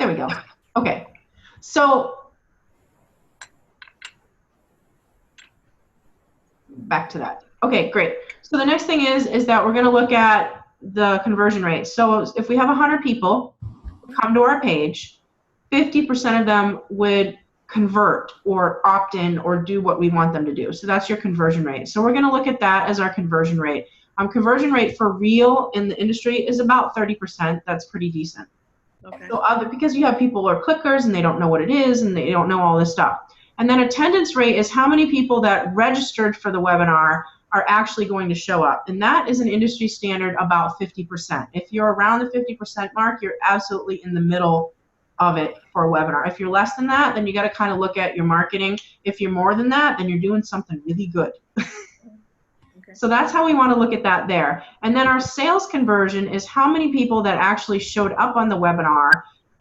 There we go. Okay. So back to that. Okay, great. So the next thing is that we're going to look at the conversion rate. So if we have 100 people who come to our page, 50% of them would convert or opt in or do what we want them to do. So that's your conversion rate. So we're going to look at that as our conversion rate. Conversion rate for real in the industry is about 30%. That's pretty decent. Okay. So because you have people who are clickers and they don't know what it is and they don't know all this stuff. And then attendance rate is how many people that registered for the webinar are actually going to show up. And that is an industry standard about 50%. If you're around the 50% mark, you're absolutely in the middle of it for a webinar. If you're less than that, then you got to kind of look at your marketing. If you're more than that, then you're doing something really good. Okay. So that's how we want to look at that there. And then our sales conversion is how many people that actually showed up on the webinar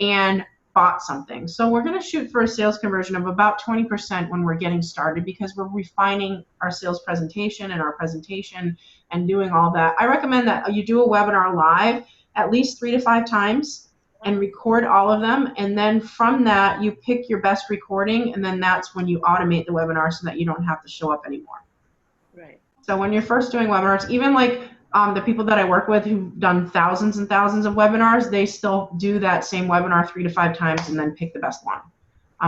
and bought something. So we're going to shoot for a sales conversion of about 20% when we're getting started because we're refining our sales presentation and our presentation and doing all that. I recommend that you do a webinar live at least 3 to 5 times and record all of them. And then from that, you pick your best recording, and then that's when you automate the webinar so that you don't have to show up anymore. Right. So when you're first doing webinars, even like the people that I work with who've done thousands and thousands of webinars, they still do that same webinar 3 to 5 times and then pick the best one.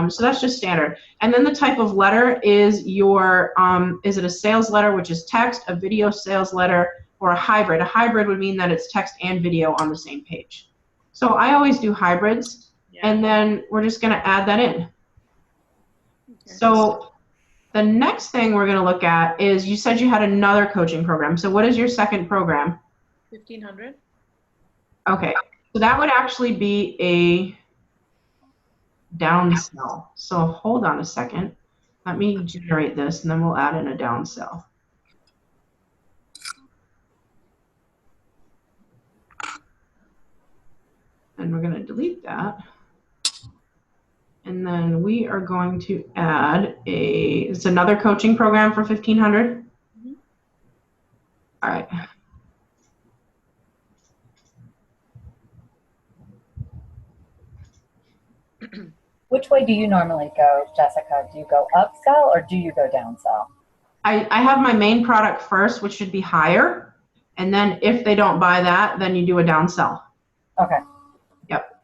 So that's just standard. And then the type of letter is your, is it a sales letter, which is text, a video sales letter, or a hybrid? A hybrid would mean that it's text and video on the same page. So I always do hybrids, and then we're just going to add that in. Okay. So the next thing we're going to look at is, you said you had another coaching program. So what is your second program? 1,500. Okay. So that would actually be a downsell. So hold on a second. Let me generate this, and then we'll add in a downsell. And we're going to delete that. And then we are going to add it's another coaching program for 1,500. Mm-hmm. All right. Which way do you normally go, Jessica? Do you go upsell or do you go downsell? I have my main product first, which should be higher. And then if they don't buy that, then you do a downsell. Okay. Yep.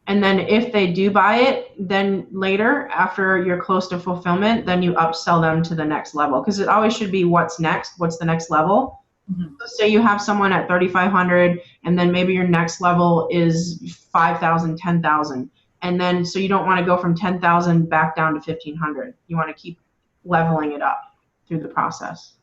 And then if they do buy it, then later, after you're close to fulfillment, then you upsell them to the next level. Because it always should be what's next, what's the next level. Mm-hmm. So say you have someone at 3,500, and then maybe your next level is 5,000, 10,000. And then, so you don't want to go from 10,000 back down to 1,500. You want to keep leveling it up through the process.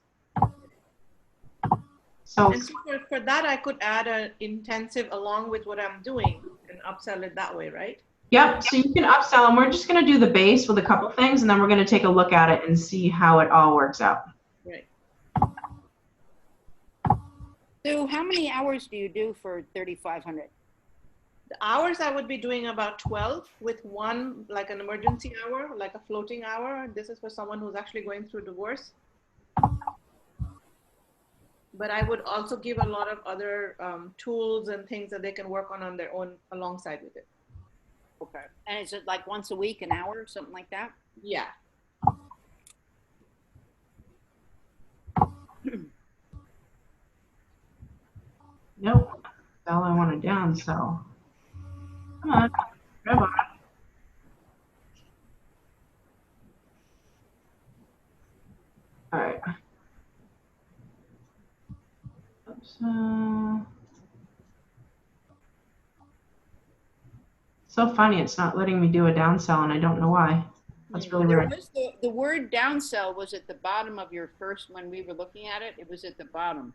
So, and so for that, I could add an intensive along with what I'm doing and upsell it that way, right? Yep. So you can upsell, and we're just going to do the base with a couple things, and then we're going to take a look at it and see how it all works out. Right. So how many hours do you do for 3,500? The hours I would be doing about 12 with one, like an emergency hour, like a floating hour. This is for someone who's actually going through divorce. But I would also give a lot of other tools and things that they can work on their own alongside with it. Okay. And is it like once a week, an hour, something like that? Yeah. Nope. That's all I want to downsell. Come on. Grab on. All right. So funny, it's not letting me do a downsell, and I don't know why. That's really weird. The word downsell was at the bottom of your first, when we were looking at it, it was at the bottom.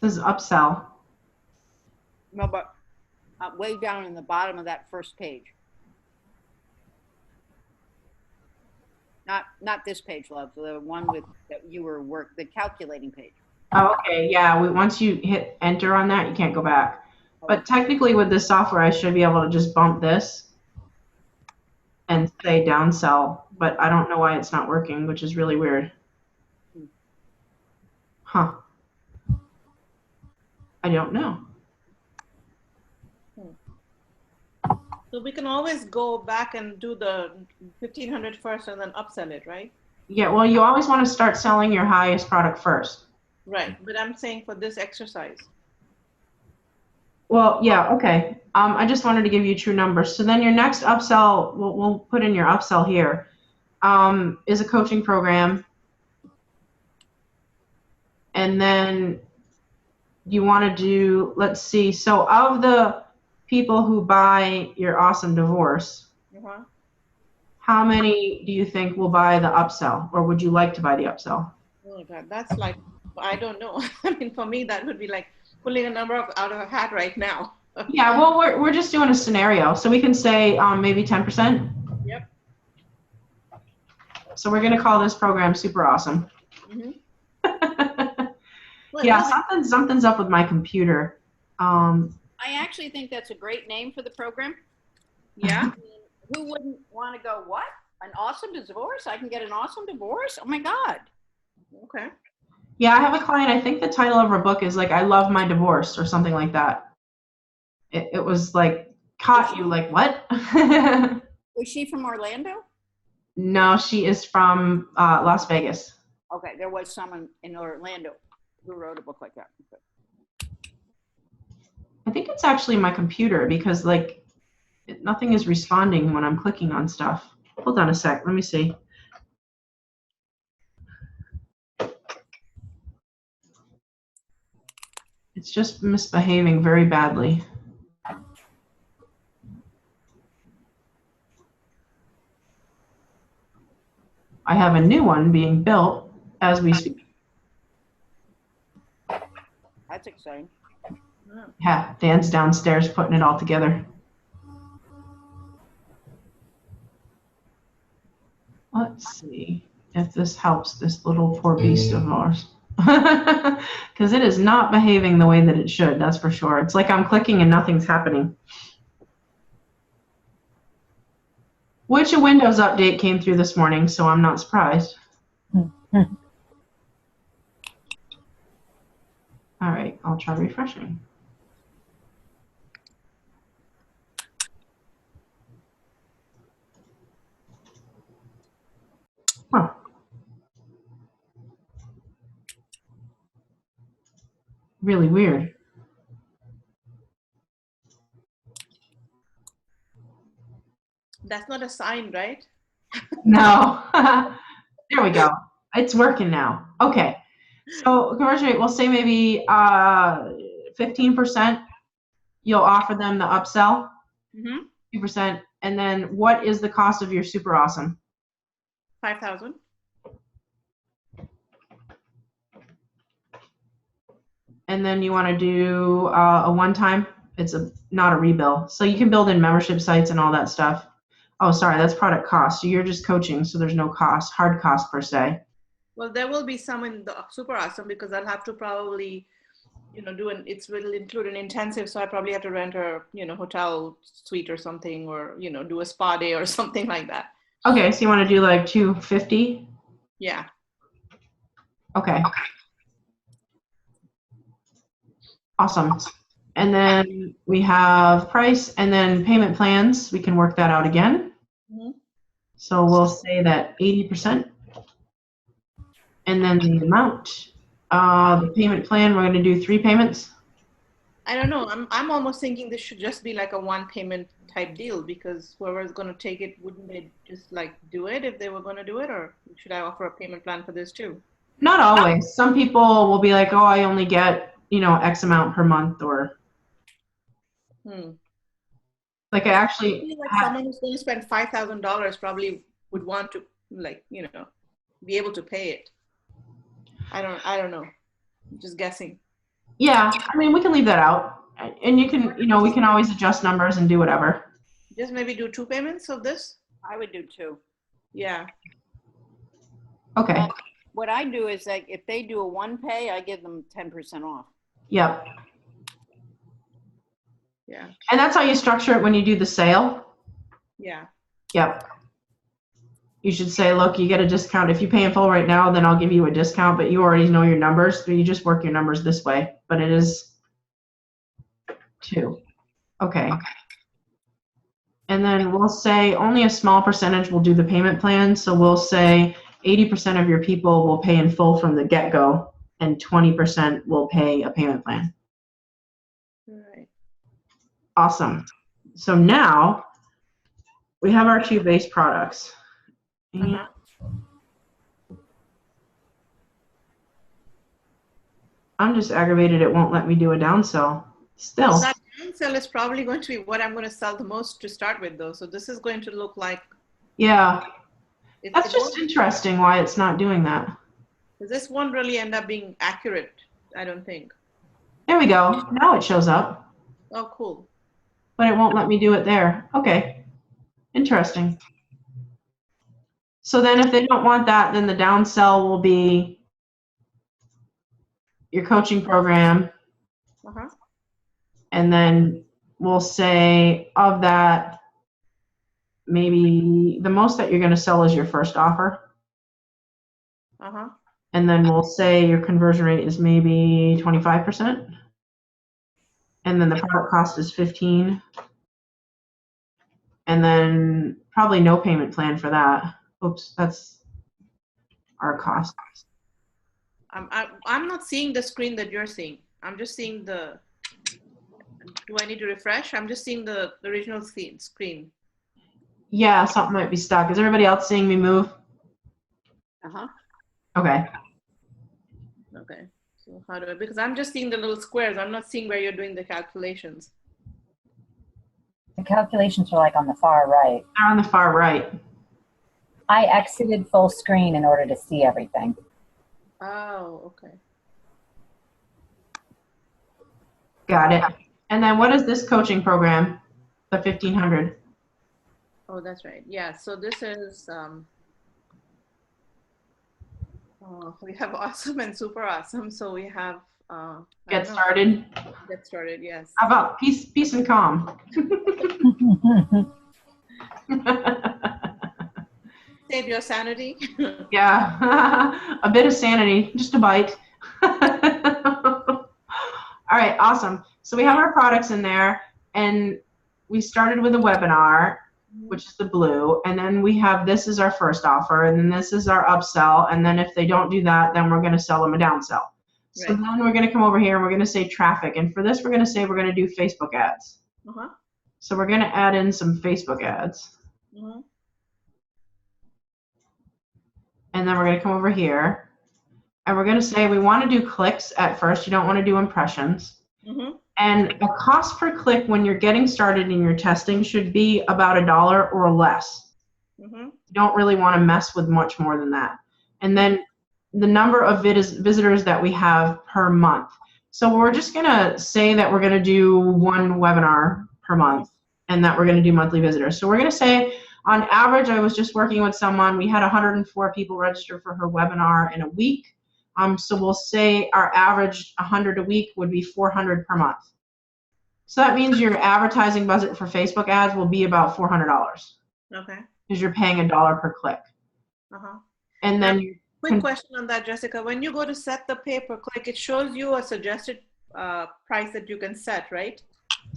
This is upsell. No, but way down in the bottom of that first page. Not this page, love. The one with that you were the calculating page. Oh, okay. Yeah. Once you hit enter on that, you can't go back. But technically, with this software, I should be able to just bump this and say downsell. But I don't know why it's not working, which is really weird. Huh. I don't know. So we can always go back and do the 1,500 first and then upsell it, right? Yeah, well, you always want to start selling your highest product first. Right, but I'm saying for this exercise. Well, yeah, okay. I just wanted to give you true numbers. So then your next upsell, we'll put in your upsell here, is a coaching program. And then you want to do, let's see, so of the people who buy your awesome divorce, Uh-huh. how many do you think will buy the upsell, or would you like to buy the upsell? Oh my God, that's like, I don't know. I mean, for me, that would be like pulling a number out of a hat right now. Yeah, well, we're just doing a scenario, so we can say maybe 10%. Yep. So we're going to call this program Super Awesome. Mm-hmm. Yeah, something's up with my computer. I actually think that's a great name for the program. Yeah. Who wouldn't want to go, what? An awesome divorce? I can get an awesome divorce? Oh my God. Okay. Yeah, I have a client, I think the title of her book is like, I Love My Divorce or something like that. It was like, caught you, like, what? Was she from Orlando? No, she is from Las Vegas. Okay, there was someone in Orlando who wrote a book like that. I think it's actually my computer because, like, nothing is responding when I'm clicking on stuff. Hold on a sec, let me see. It's just misbehaving very badly. I have a new one being built as we speak. That's exciting. Yeah, Dan's downstairs putting it all together. Let's see if this helps this little poor beast of ours. Because it is not behaving the way that it should, that's for sure. It's like I'm clicking and nothing's happening. Which a Windows update came through this morning, so I'm not surprised. All right, I'll try refreshing. Huh. Really weird. That's not a sign, right? No. There we go. It's working now. Okay. So conversion rate, we'll say maybe 15%. You'll offer them the upsell, Mm-hmm. 2%. And then what is the cost of your Super Awesome? 5,000. And then you want to do a one-time. It's not a rebill. So you can build in membership sites and all that stuff. Oh, sorry, that's product cost. So you're just coaching, so there's no cost, hard cost per se. Well, there will be some in the Super Awesome because I'll have to probably, will include an intensive. So I probably have to rent a, hotel suite or something, or, do a spa day or something like that. Okay, so you want to do like 250? Yeah. Okay. Awesome. And then we have price and then payment plans. We can work that out again. Mm-hmm. So we'll say that 80%. And then the amount, the payment plan, we're going to do 3 payments. I don't know. I'm almost thinking this should just be like a one payment type deal, because whoever's going to take it, wouldn't they just like do it if they were going to do it? Or should I offer a payment plan for this too? Not always. Some people will be like, oh, I only get, X amount per month, or like I actually I feel like someone who's going to spend $5,000 probably would want to, like, be able to pay it. I don't know. I'm just guessing. Yeah, I mean, we can leave that out, and you can, we can always adjust numbers and do whatever. Just maybe do 2 payments of this. I would do 2. Yeah. Okay. What I do is, like, if they do a 1 pay, I give them 10% off. Yep. Yeah. And that's how you structure it when you do the sale. Yeah. Yep. You should say, look, you get a discount. If you pay in full right now, then I'll give you a discount, but you already know your numbers, so you just work your numbers this way. But it is 2. Okay. And then we'll say only a small percentage will do the payment plan. So we'll say 80% of your people will pay in full from the get-go, and 20% will pay a payment plan. Right. Awesome. So now we have our 2 base products. And Uh-huh. I'm just aggravated it won't let me do a downsell. Still. So that downsell is probably going to be what I'm going to sell the most to start with, though. So this is going to look like. Yeah. It, That's it just won't, interesting why it's not doing that. this won't really end up being accurate, I don't think. There we go. Now it shows up, Oh, cool. but it won't let me do it there. Okay. Interesting. So then if they don't want that, then the downsell will be your coaching program. Uh-huh. And then we'll say of that, maybe the most that you're going to sell is your first offer. Uh-huh. And then we'll say your conversion rate is maybe 25%. And then the product cost is 15. And then probably no payment plan for that. Oops, that's our cost. I'm not seeing the screen that you're seeing. I'm just seeing the. Do I need to refresh? I'm just seeing the original screen. Yeah, something might be stuck. Is everybody else seeing me move? Uh-huh. Okay. Okay. So how do I? Because I'm just seeing the little squares. I'm not seeing where you're doing the calculations. The calculations are like on the far right. They're on the far right. I exited full screen in order to see everything. Oh, okay. Got it. And then what is this coaching program? The 1500. Oh, that's right. Yeah. So this is. We have awesome and super awesome. So we have. Get started. Get started. Yes. How about peace and calm? Save your sanity. Yeah, a bit of sanity, just a bite. All right, awesome. So we have our products in there, and we started with a webinar, which is the blue, and then we have this is our first offer, and then this is our upsell, and then if they don't do that, then we're going to sell them a downsell. So Right. then we're going to come over here and we're going to say traffic, and for this we're going to say we're going to do Facebook ads. Uh-huh. So we're going to add in some Facebook ads. Uh-huh. And then we're going to come over here and we're going to say we want to do clicks at first. You don't want to do impressions. Mm-hmm. And a cost per click when you're getting started in your testing should be about $1 or less. Mm-hmm. You don't really want to mess with much more than that. And then the number of visitors that we have per month. So we're just going to say that we're going to do 1 webinar per month and that we're going to do monthly visitors. So we're going to say, on average, I was just working with someone, we had 104 people register for her webinar in a week. So we'll say our average 100 a week would be 400 per month. So that means your advertising budget for Facebook ads will be about $400 Okay. because you're paying $1 per click. Uh-huh. And then Quick question on that, Jessica. When you go to set the pay per click, it shows you a suggested price that you can set, right?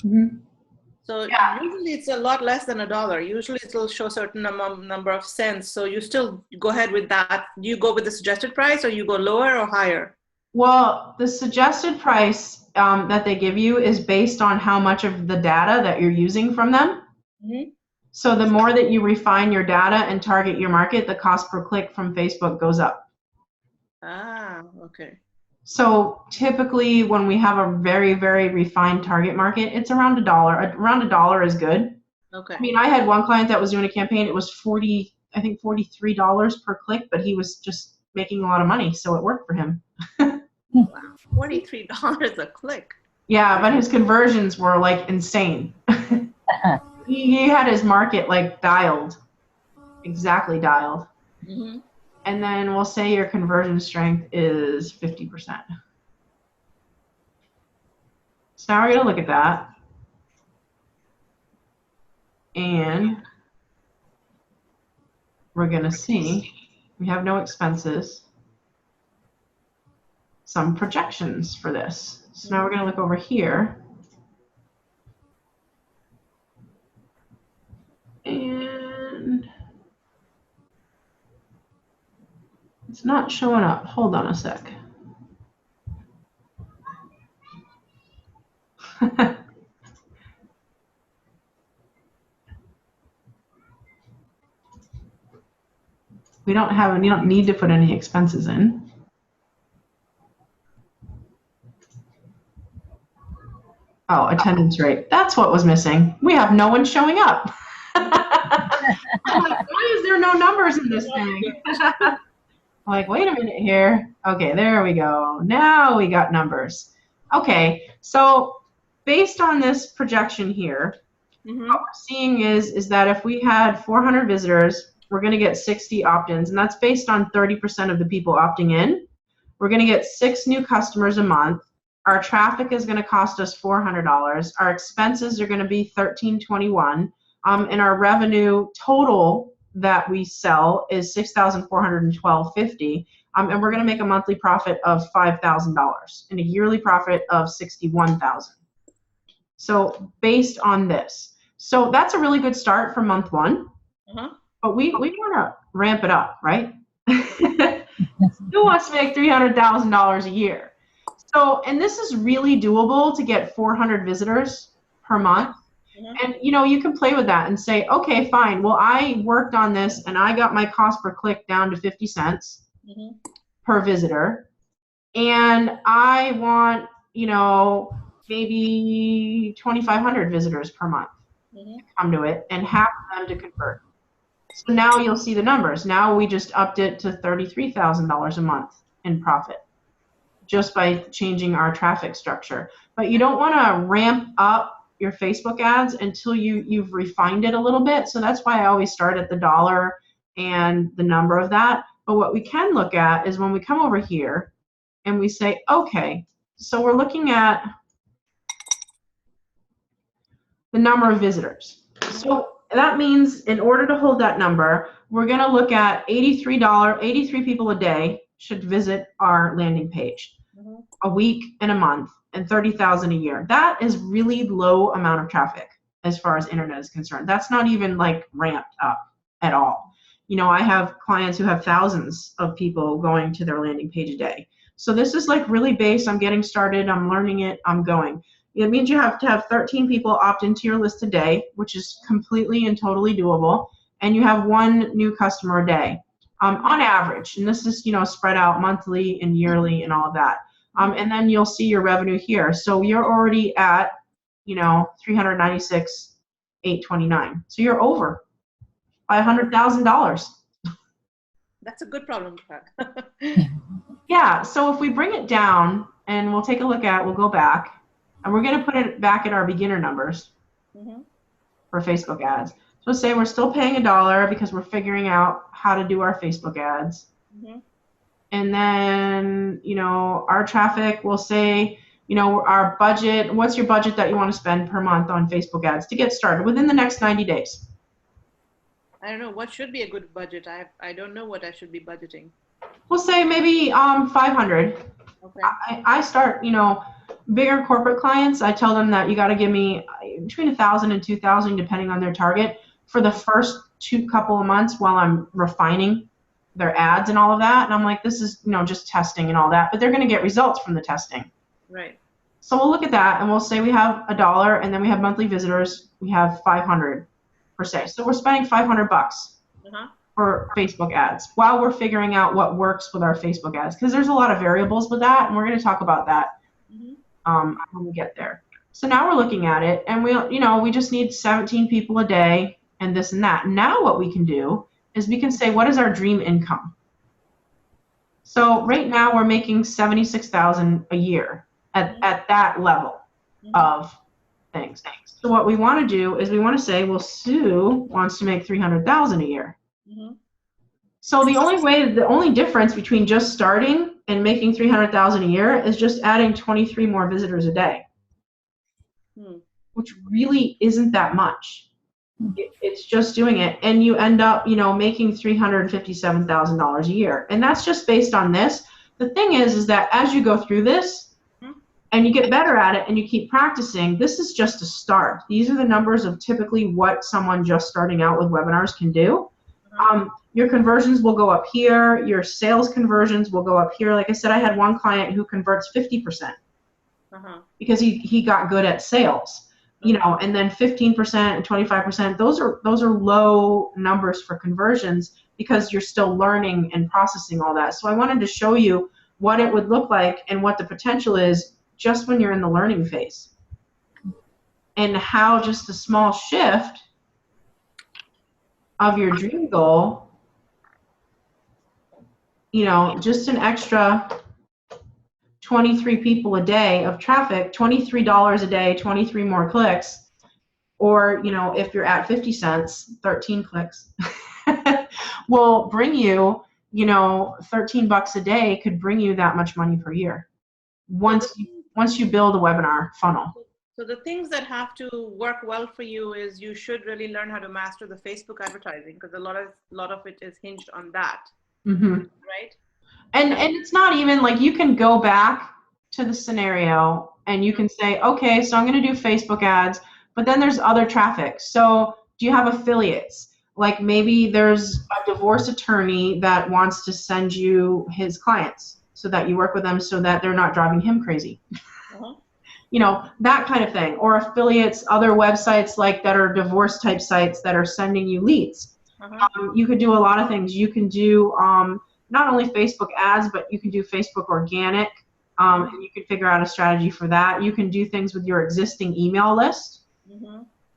Mhm. So Yeah. usually it's a lot less than $1. Usually it'll show a certain number of cents. So you still go ahead with that. Do you go with the suggested price or you go lower or higher? Well, the suggested price that they give you is based on how much of the data that you're using from them. Mm-hmm. So the more that you refine your data and target your market, the cost per click from Facebook goes up. Ah, okay. So typically when we have a very, very refined target market, it's around $1. Around $1 is good. Okay. I mean, I had one client that was doing a campaign. It was $43 per click, but he was just making a lot of money, so it worked for him. Wow. $43 a click. Yeah, but his conversions were like insane. He had his market like dialed, exactly dialed. Mm-hmm. And then we'll say your conversion strength is 50%. So now we're going to look at that. And we're going to see, we have no expenses, some projections for this. So now we're going to look over here. And it's not showing up. Hold on a sec. We don't need to put any expenses in. Oh, attendance rate. That's what was missing. We have no one showing up. I'm like, why is there no numbers in this thing? I'm like, wait a minute here. Okay, there we go. Now we got numbers. Okay, so based on this projection here, what we're seeing is that if we had 400 visitors, we're going to get 60 opt-ins, and that's based on 30% of the people opting in. We're going to get 6 new customers a month. Our traffic is going to cost us $400. Our expenses are going to be $1,321, and our revenue total that we sell is $6,412.50, and we're going to make a monthly profit of $5,000 and a yearly profit of $61,000. So based on this, so that's a really good start for month 1. But we want to ramp it up, right? Who wants to make $300,000 a year? So, and this is really doable to get 400 visitors per month. And, you know, you can play with that and say, okay, fine. Well, I worked on this and I got my cost per click down to 50 cents per visitor. And I want, you know, maybe 2,500 visitors per month to come to it and half of them to convert. So now you'll see the numbers. Now we just upped it to $33,000 a month in profit just by changing our traffic structure. But you don't want to ramp up your Facebook ads until you've refined it a little bit. So that's why I always start at the dollar and the number of that. But what we can look at is when we come over here and we say, okay, so we're looking at the number of visitors. So that means in order to hold that number, we're going to look at $83 people a day should visit our landing page a week and a month, and 30,000 a year. That is really low amount of traffic as far as internet is concerned. That's not even like ramped up at all. You know, I have clients who have thousands of people going to their landing page a day. So this is like really based, I'm getting started, I'm learning it, I'm going. It means you have to have 13 people opt into your list a day, which is completely and totally doable, and you have 1 new customer a day on average. And this is, you know, spread out monthly and yearly and all of that. And then you'll see your revenue here. So you're already at, you know, $396,829. So you're over by $100,000. That's a good problem to have. Yeah. So if we bring it down and we'll take a look at, we'll go back. And we're going to put it back at our beginner numbers for Facebook ads. So let's say we're still paying $1 because we're figuring out how to do our Facebook ads. And then, you know, our traffic, we'll say, you know, our budget, what's your budget that you want to spend per month on Facebook ads to get started within the next 90 days? I don't know. What should be a good budget? I don't know what I should be budgeting. We'll say maybe 500. Okay. I start, you know, bigger corporate clients, I tell them that you got to give me between 1,000 and 2,000 depending on their target for the first couple of months while I'm refining their ads and all of that. And I'm like, this is, you know, just testing and all that, but they're going to get results from the testing. Right. So we'll look at that and we'll say we have $1 and then we have monthly visitors. We have 500 per se. So we're spending $500 for Facebook ads while we're figuring out what works with our Facebook ads, because there's a lot of variables with that, and we're going to talk about that when we get there. So now we're looking at it, and we just need 17 people a day and this and that. Now what we can do is we can say, what is our dream income? So right now we're making $76,000 a year at that level of things. So what we want to do is we want to say, well, Sue wants to make $300,000 a year. So the only difference between just starting and making $300,000 a year is just adding 23 more visitors a day, which really isn't that much. It's just doing it, and you end up, making $357,000 a year, and that's just based on this. The thing is that as you go through this, and you get better at it and you keep practicing, this is just a start. These are the numbers of typically what someone just starting out with webinars can do. Your conversions will go up here. Your sales conversions will go up here. Like I said, I had one client who converts 50% because he got good at sales, you know, and then 15% and 25%. Those are low numbers for conversions because you're still learning and processing all that. So I wanted to show you what it would look like and what the potential is just when you're in the learning phase, and how just a small shift of your dream goal, you know, just an extra 23 people a day of traffic, $23 a day, 23 more clicks, or, you know, if you're at 50 cents, 13 clicks, will bring you, you know, 13 bucks a day could bring you that much money per year once you build a webinar funnel. So the things that have to work well for you is you should really learn how to master the Facebook advertising, because a lot of it is hinged on that, right? And it's not even like, you can go back to the scenario and you can say, okay, so I'm going to do Facebook ads, but then there's other traffic. So do you have affiliates? Like maybe there's a divorce attorney that wants to send you his clients so that you work with them so that they're not driving him crazy. You know, that kind of thing. Or affiliates, other websites like that are divorce type sites that are sending you leads. You could do a lot of things. You can do not only Facebook ads, but you can do Facebook organic, and you can figure out a strategy for that. You can do things with your existing email list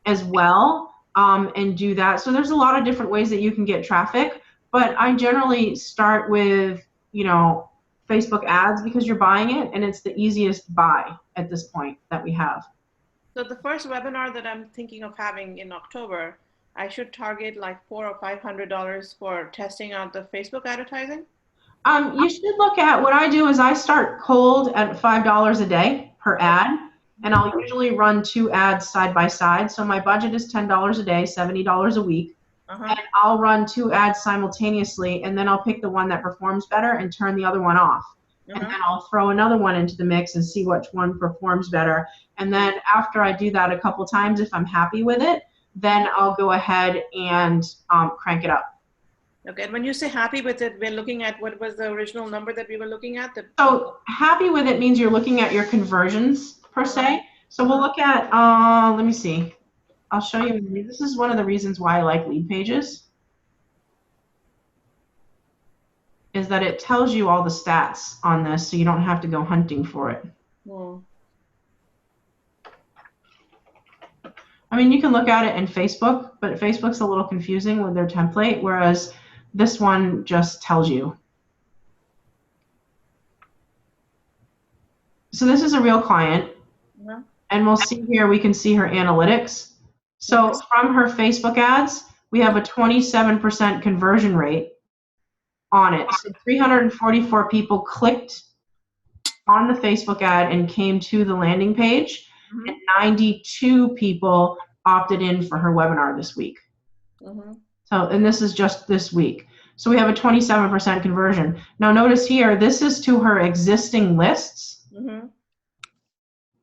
as well, and do that. So there's a lot of different ways that you can get traffic, but I generally start with, you know, Facebook ads because you're buying it and it's the easiest buy at this point that we have. So the first webinar that I'm thinking of having in October, I should target like $400 or $500 for testing out the Facebook advertising? You should look at, what I do is I start cold at $5 a day per ad, and I'll usually run 2 ads side by side. So my budget is $10 a day, $70 a week. And I'll run 2 ads simultaneously, and then I'll pick the one that performs better and turn the other one off. And then I'll throw another one into the mix and see which one performs better. And then after I do that a couple times, if I'm happy with it, then I'll go ahead and crank it up. Okay, and when you say happy with it, we're looking at, what was the original number that we were looking at? So happy with it means you're looking at your conversions per se. So we'll look at, let me see. I'll show you. This is one of the reasons why I like lead pages, is that it tells you all the stats on this, so you don't have to go hunting for it. I mean, you can look at it in Facebook, but Facebook's a little confusing with their template, whereas this one just tells you. So this is a real client, and we'll see here, we can see her analytics. So from her Facebook ads, we have a 27% conversion rate on it. So 344 people clicked on the Facebook ad and came to the landing page, and 92 people opted in for her webinar this week. So, and this is just this week. So we have a 27% conversion. Now notice here, this is to her existing lists.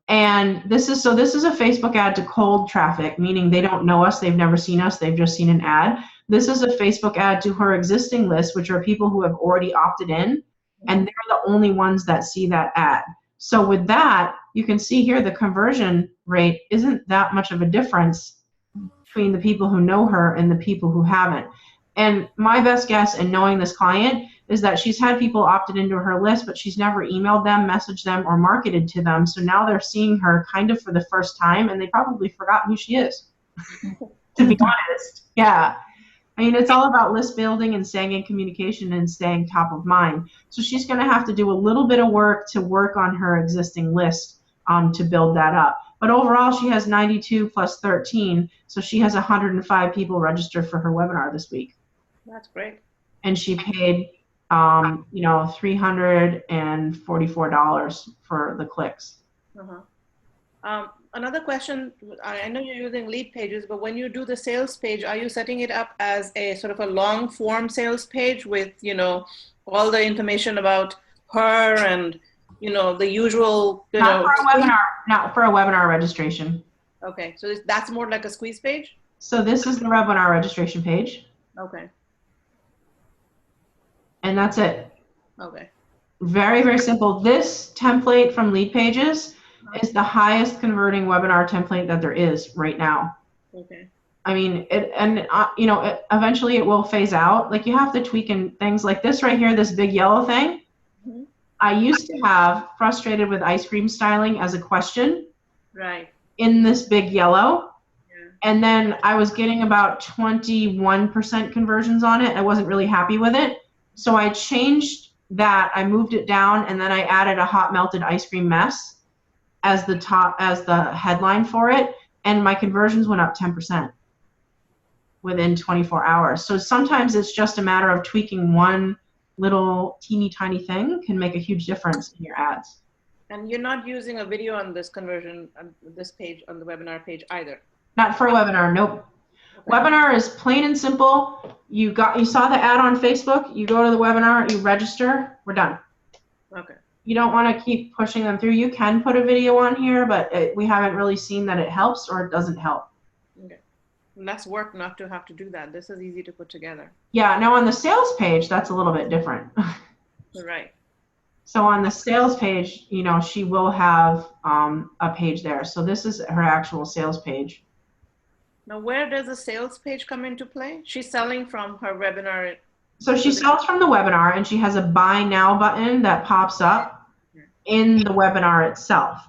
And this is a Facebook ad to cold traffic, meaning they don't know us, they've never seen us, they've just seen an ad. This is a Facebook ad to her existing list, which are people who have already opted in, and they're the only ones that see that ad. So with that, you can see here the conversion rate isn't that much of a difference between the people who know her and the people who haven't. And my best guess in knowing this client is that she's had people opted into her list, but she's never emailed them, messaged them, or marketed to them. So now they're seeing her kind of for the first time, and they probably forgot who she is, to be honest. Yeah. I mean, it's all about list building and staying in communication and staying top of mind. So she's going to have to do a little bit of work to work on her existing list to build that up. But overall, she has 92 plus 13, so she has 105 people registered for her webinar this week. That's great. And she paid, $344 for the clicks. Another question, I know you're using lead pages, but when you do the sales page, are you setting it up as a sort of a long form sales page with, all the information about her and you know, the usual, you Not know. for a webinar, not for a webinar registration. Okay, so that's more like a squeeze page? So this is the webinar registration page, Okay, and that's it. okay. Very, very simple. This template from Lead Pages is the highest converting webinar template that there is right now. Okay. I mean, you know, eventually it will phase out. Like you have to tweak in things like this right here, this big yellow thing. Mhm. I used to have frustrated with ice cream styling as a question Right. in this big yellow. Yeah. And then I was getting about 21% conversions on it. I wasn't really happy with it. So I changed that. I moved it down, and then I added a hot melted ice cream mess as the headline for it. And my conversions went up 10% within 24 hours. So sometimes it's just a matter of tweaking one little teeny tiny thing can make a huge difference in your ads. And you're not using a video on this conversion, on this page, on the webinar page either? Not for a webinar, nope. Webinar is plain and simple. You saw the ad on Facebook, you go to the webinar, you register, we're done. Okay. You don't want to keep pushing them through. You can put a video on here, but we haven't really seen that it helps or it doesn't help. Okay. Less work not to have to do that. This is easy to put together. Yeah, now on the sales page, that's a little bit different. Right. So on the sales page, you know, she will have a page there. So this is her actual sales page. Now, where does the sales page come into play? She's selling from her webinar. So she sells from the webinar, and she has a buy now button that pops up in the webinar itself.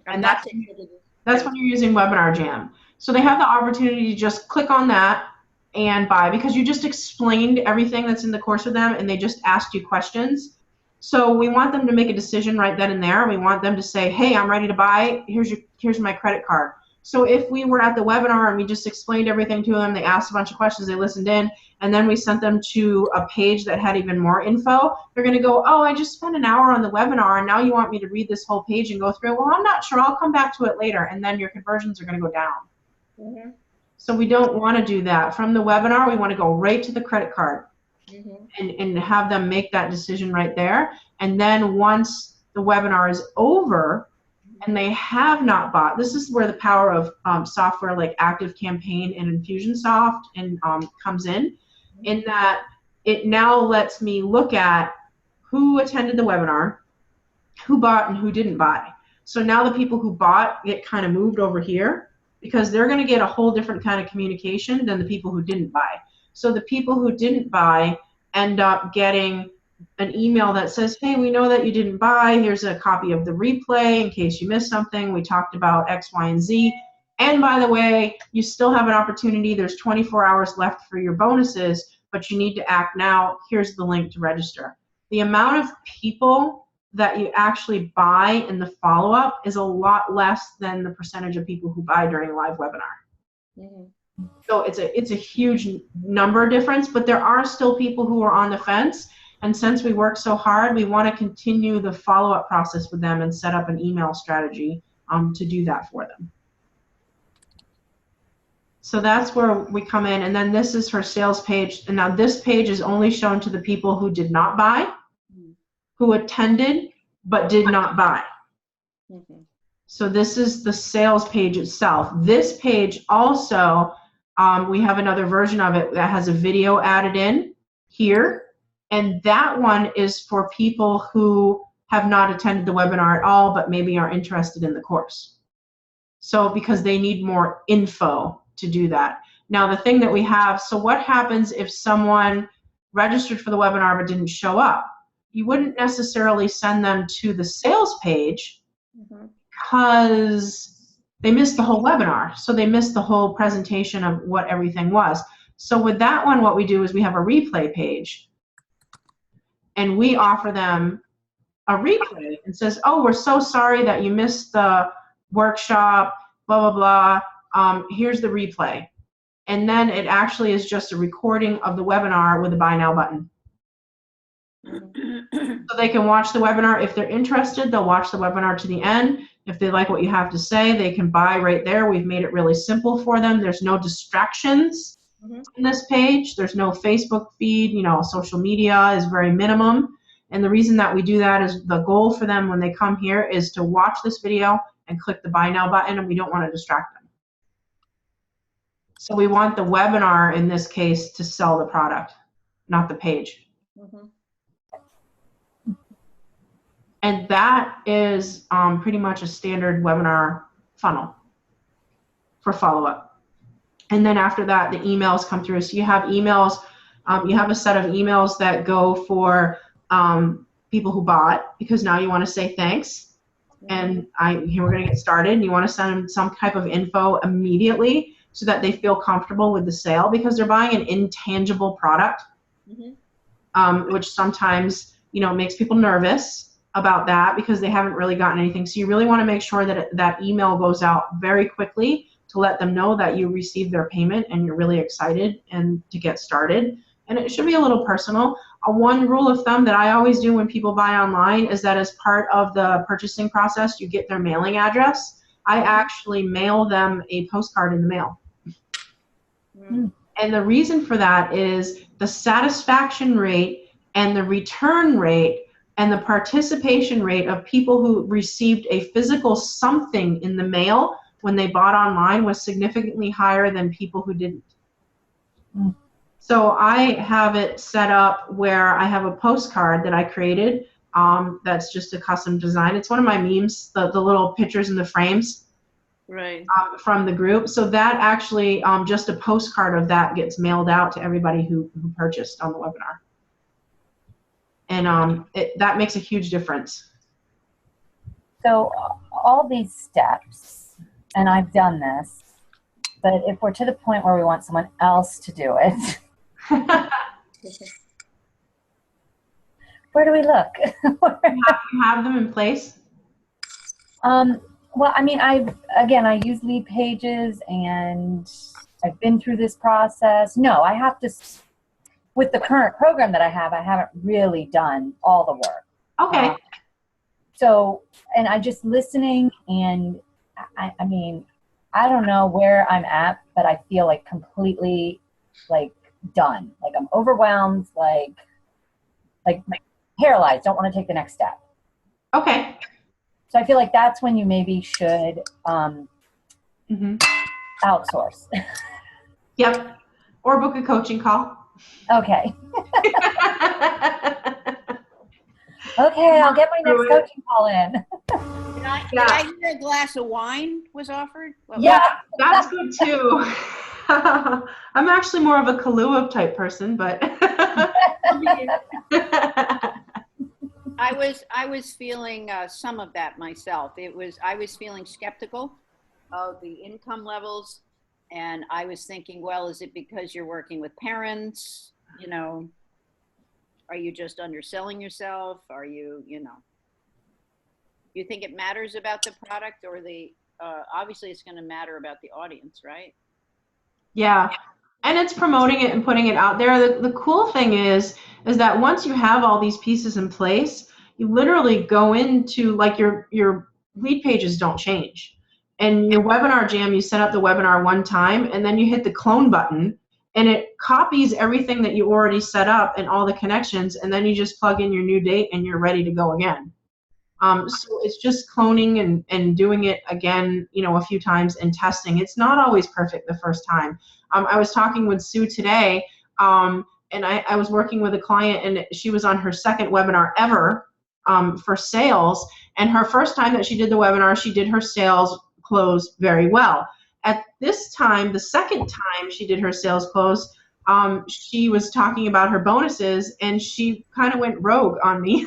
And that's when you're using Webinar Jam. So they have the opportunity to just click on that and buy, because you just explained everything that's in the course with them, and they just asked you questions. So we want them to make a decision right then and there. We want them to say, hey, I'm ready to buy. Here's my credit card. So if we were at the webinar and we just explained everything to them, they asked a bunch of questions, they listened in, and then we sent them to a page that had even more info, they're going to go, oh, I just spent an hour on the webinar, and now you want me to read this whole page and go through it? Well, I'm not sure. I'll come back to it later, and then your conversions are going to go down. Mm-hmm. So we don't want to do that. From the webinar, we want to go right to the credit card. Mm-hmm. and have them make that decision right there. And then once the webinar is over and they have not bought, this is where the power of software like ActiveCampaign and Infusionsoft comes in that it now lets me look at who attended the webinar, who bought and who didn't buy. So now the people who bought get kind of moved over here, because they're going to get a whole different kind of communication than the people who didn't buy. So the people who didn't buy end up getting an email that says, hey, we know that you didn't buy. Here's a copy of the replay in case you missed something. We talked about X, Y, and Z. And by the way, you still have an opportunity. There's 24 hours left for your bonuses, but you need to act now. Here's the link to register. The amount of people that you actually buy in the follow-up is a lot less than the percentage of people who buy during a live webinar. Mm-hmm. So it's a huge number difference, but there are still people who are on the fence. And since we work so hard, we want to continue the follow-up process with them and set up an email strategy to do that for them. So that's where we come in. And then this is her sales page. And now this page is only shown to the people who did not buy, who attended, but did not buy. Mm-hmm. So this is the sales page itself. This page also, we have another version of it that has a video added in here. And that one is for people who have not attended the webinar at all, but maybe are interested in the course. So because they need more info to do that. Now the thing that we have, so what happens if someone registered for the webinar but didn't show up? You wouldn't necessarily send them to the sales page because they missed the whole webinar. So they missed the whole presentation of what everything was. So with that one, what we do is we have a replay page, and we offer them a replay and says, oh, we're so sorry that you missed the workshop, blah, blah, blah. Here's the replay. And then it actually is just a recording of the webinar with a buy now button. So they can watch the webinar. If they're interested, they'll watch the webinar to the end. If they like what you have to say, they can buy right there. We've made it really simple for them. There's no distractions in this page. There's no Facebook feed. You know, social media is very minimum. And the reason that we do that is the goal for them when they come here is to watch this video and click the buy now button, and we don't want to distract them. So we want the webinar in this case to sell the product, not the page. Mm-hmm. And that is pretty much a standard webinar funnel for follow-up. And then after that, the emails come through. So you have emails, you have a set of emails that go for people who bought, because now you want to say thanks. And here we're going to get started. And you want to send them some type of info immediately so that they feel comfortable with the sale, because they're buying an intangible product, which sometimes, you know, makes people nervous about that because they haven't really gotten anything. So you really want to make sure that that email goes out very quickly to let them know that you received their payment and you're really excited and to get started. And it should be a little personal. One rule of thumb that I always do when people buy online is that as part of the purchasing process, you get their mailing address. I actually mail them a postcard in the mail. And the reason for that is the satisfaction rate and the return rate and the participation rate of people who received a physical something in the mail when they bought online was significantly higher than people who didn't. So I have it set up where I have a postcard that I created that's just a custom design. It's one of my memes, the little pictures in the frames. Right. From the group. So that actually, just a postcard of that gets mailed out to everybody who purchased on the webinar. And that makes a huge difference. So all these steps, and I've done this, but if we're to the point where we want someone else to do it, where do we look? You have them in place? Well, I mean, I use Lead Pages, and I've been through this process. No, I have to, with the current program that I haven't really done all the work. Okay. So, and I'm just listening, and I mean, I don't know where I'm at, but I feel like completely like done. Like I'm overwhelmed, like paralyzed, don't want to take the next step. Okay. So I feel like that's when you maybe should outsource. Yep. Or book a coaching call. Okay. Okay, I'll get my next coaching call in. Did I hear a glass of wine was offered? Yeah. That's good too. I'm actually more of a Kahlua type person, but I was feeling some of that myself. I was feeling skeptical of the income levels, and I was thinking, well, is it because you're working with parents? You know, are you just underselling yourself? Are you, you think it matters about the product or obviously it's going to matter about the audience, right? Yeah. And it's promoting it and putting it out there. The cool thing is that once you have all these pieces in place, you literally go into, like, your lead pages don't change. And your webinar jam, you set up the webinar one time, and then you hit the clone button, and it copies everything that you already set up and all the connections, and then you just plug in your new date and you're ready to go again. So it's just cloning and doing it again, a few times and testing. It's not always perfect the first time. I was talking with Sue today, and I was working with a client, and she was on her second webinar ever for sales. And her first time that she did the webinar, she did her sales close very well. At this time, the second time she did her sales close, she was talking about her bonuses, and she kind of went rogue on me.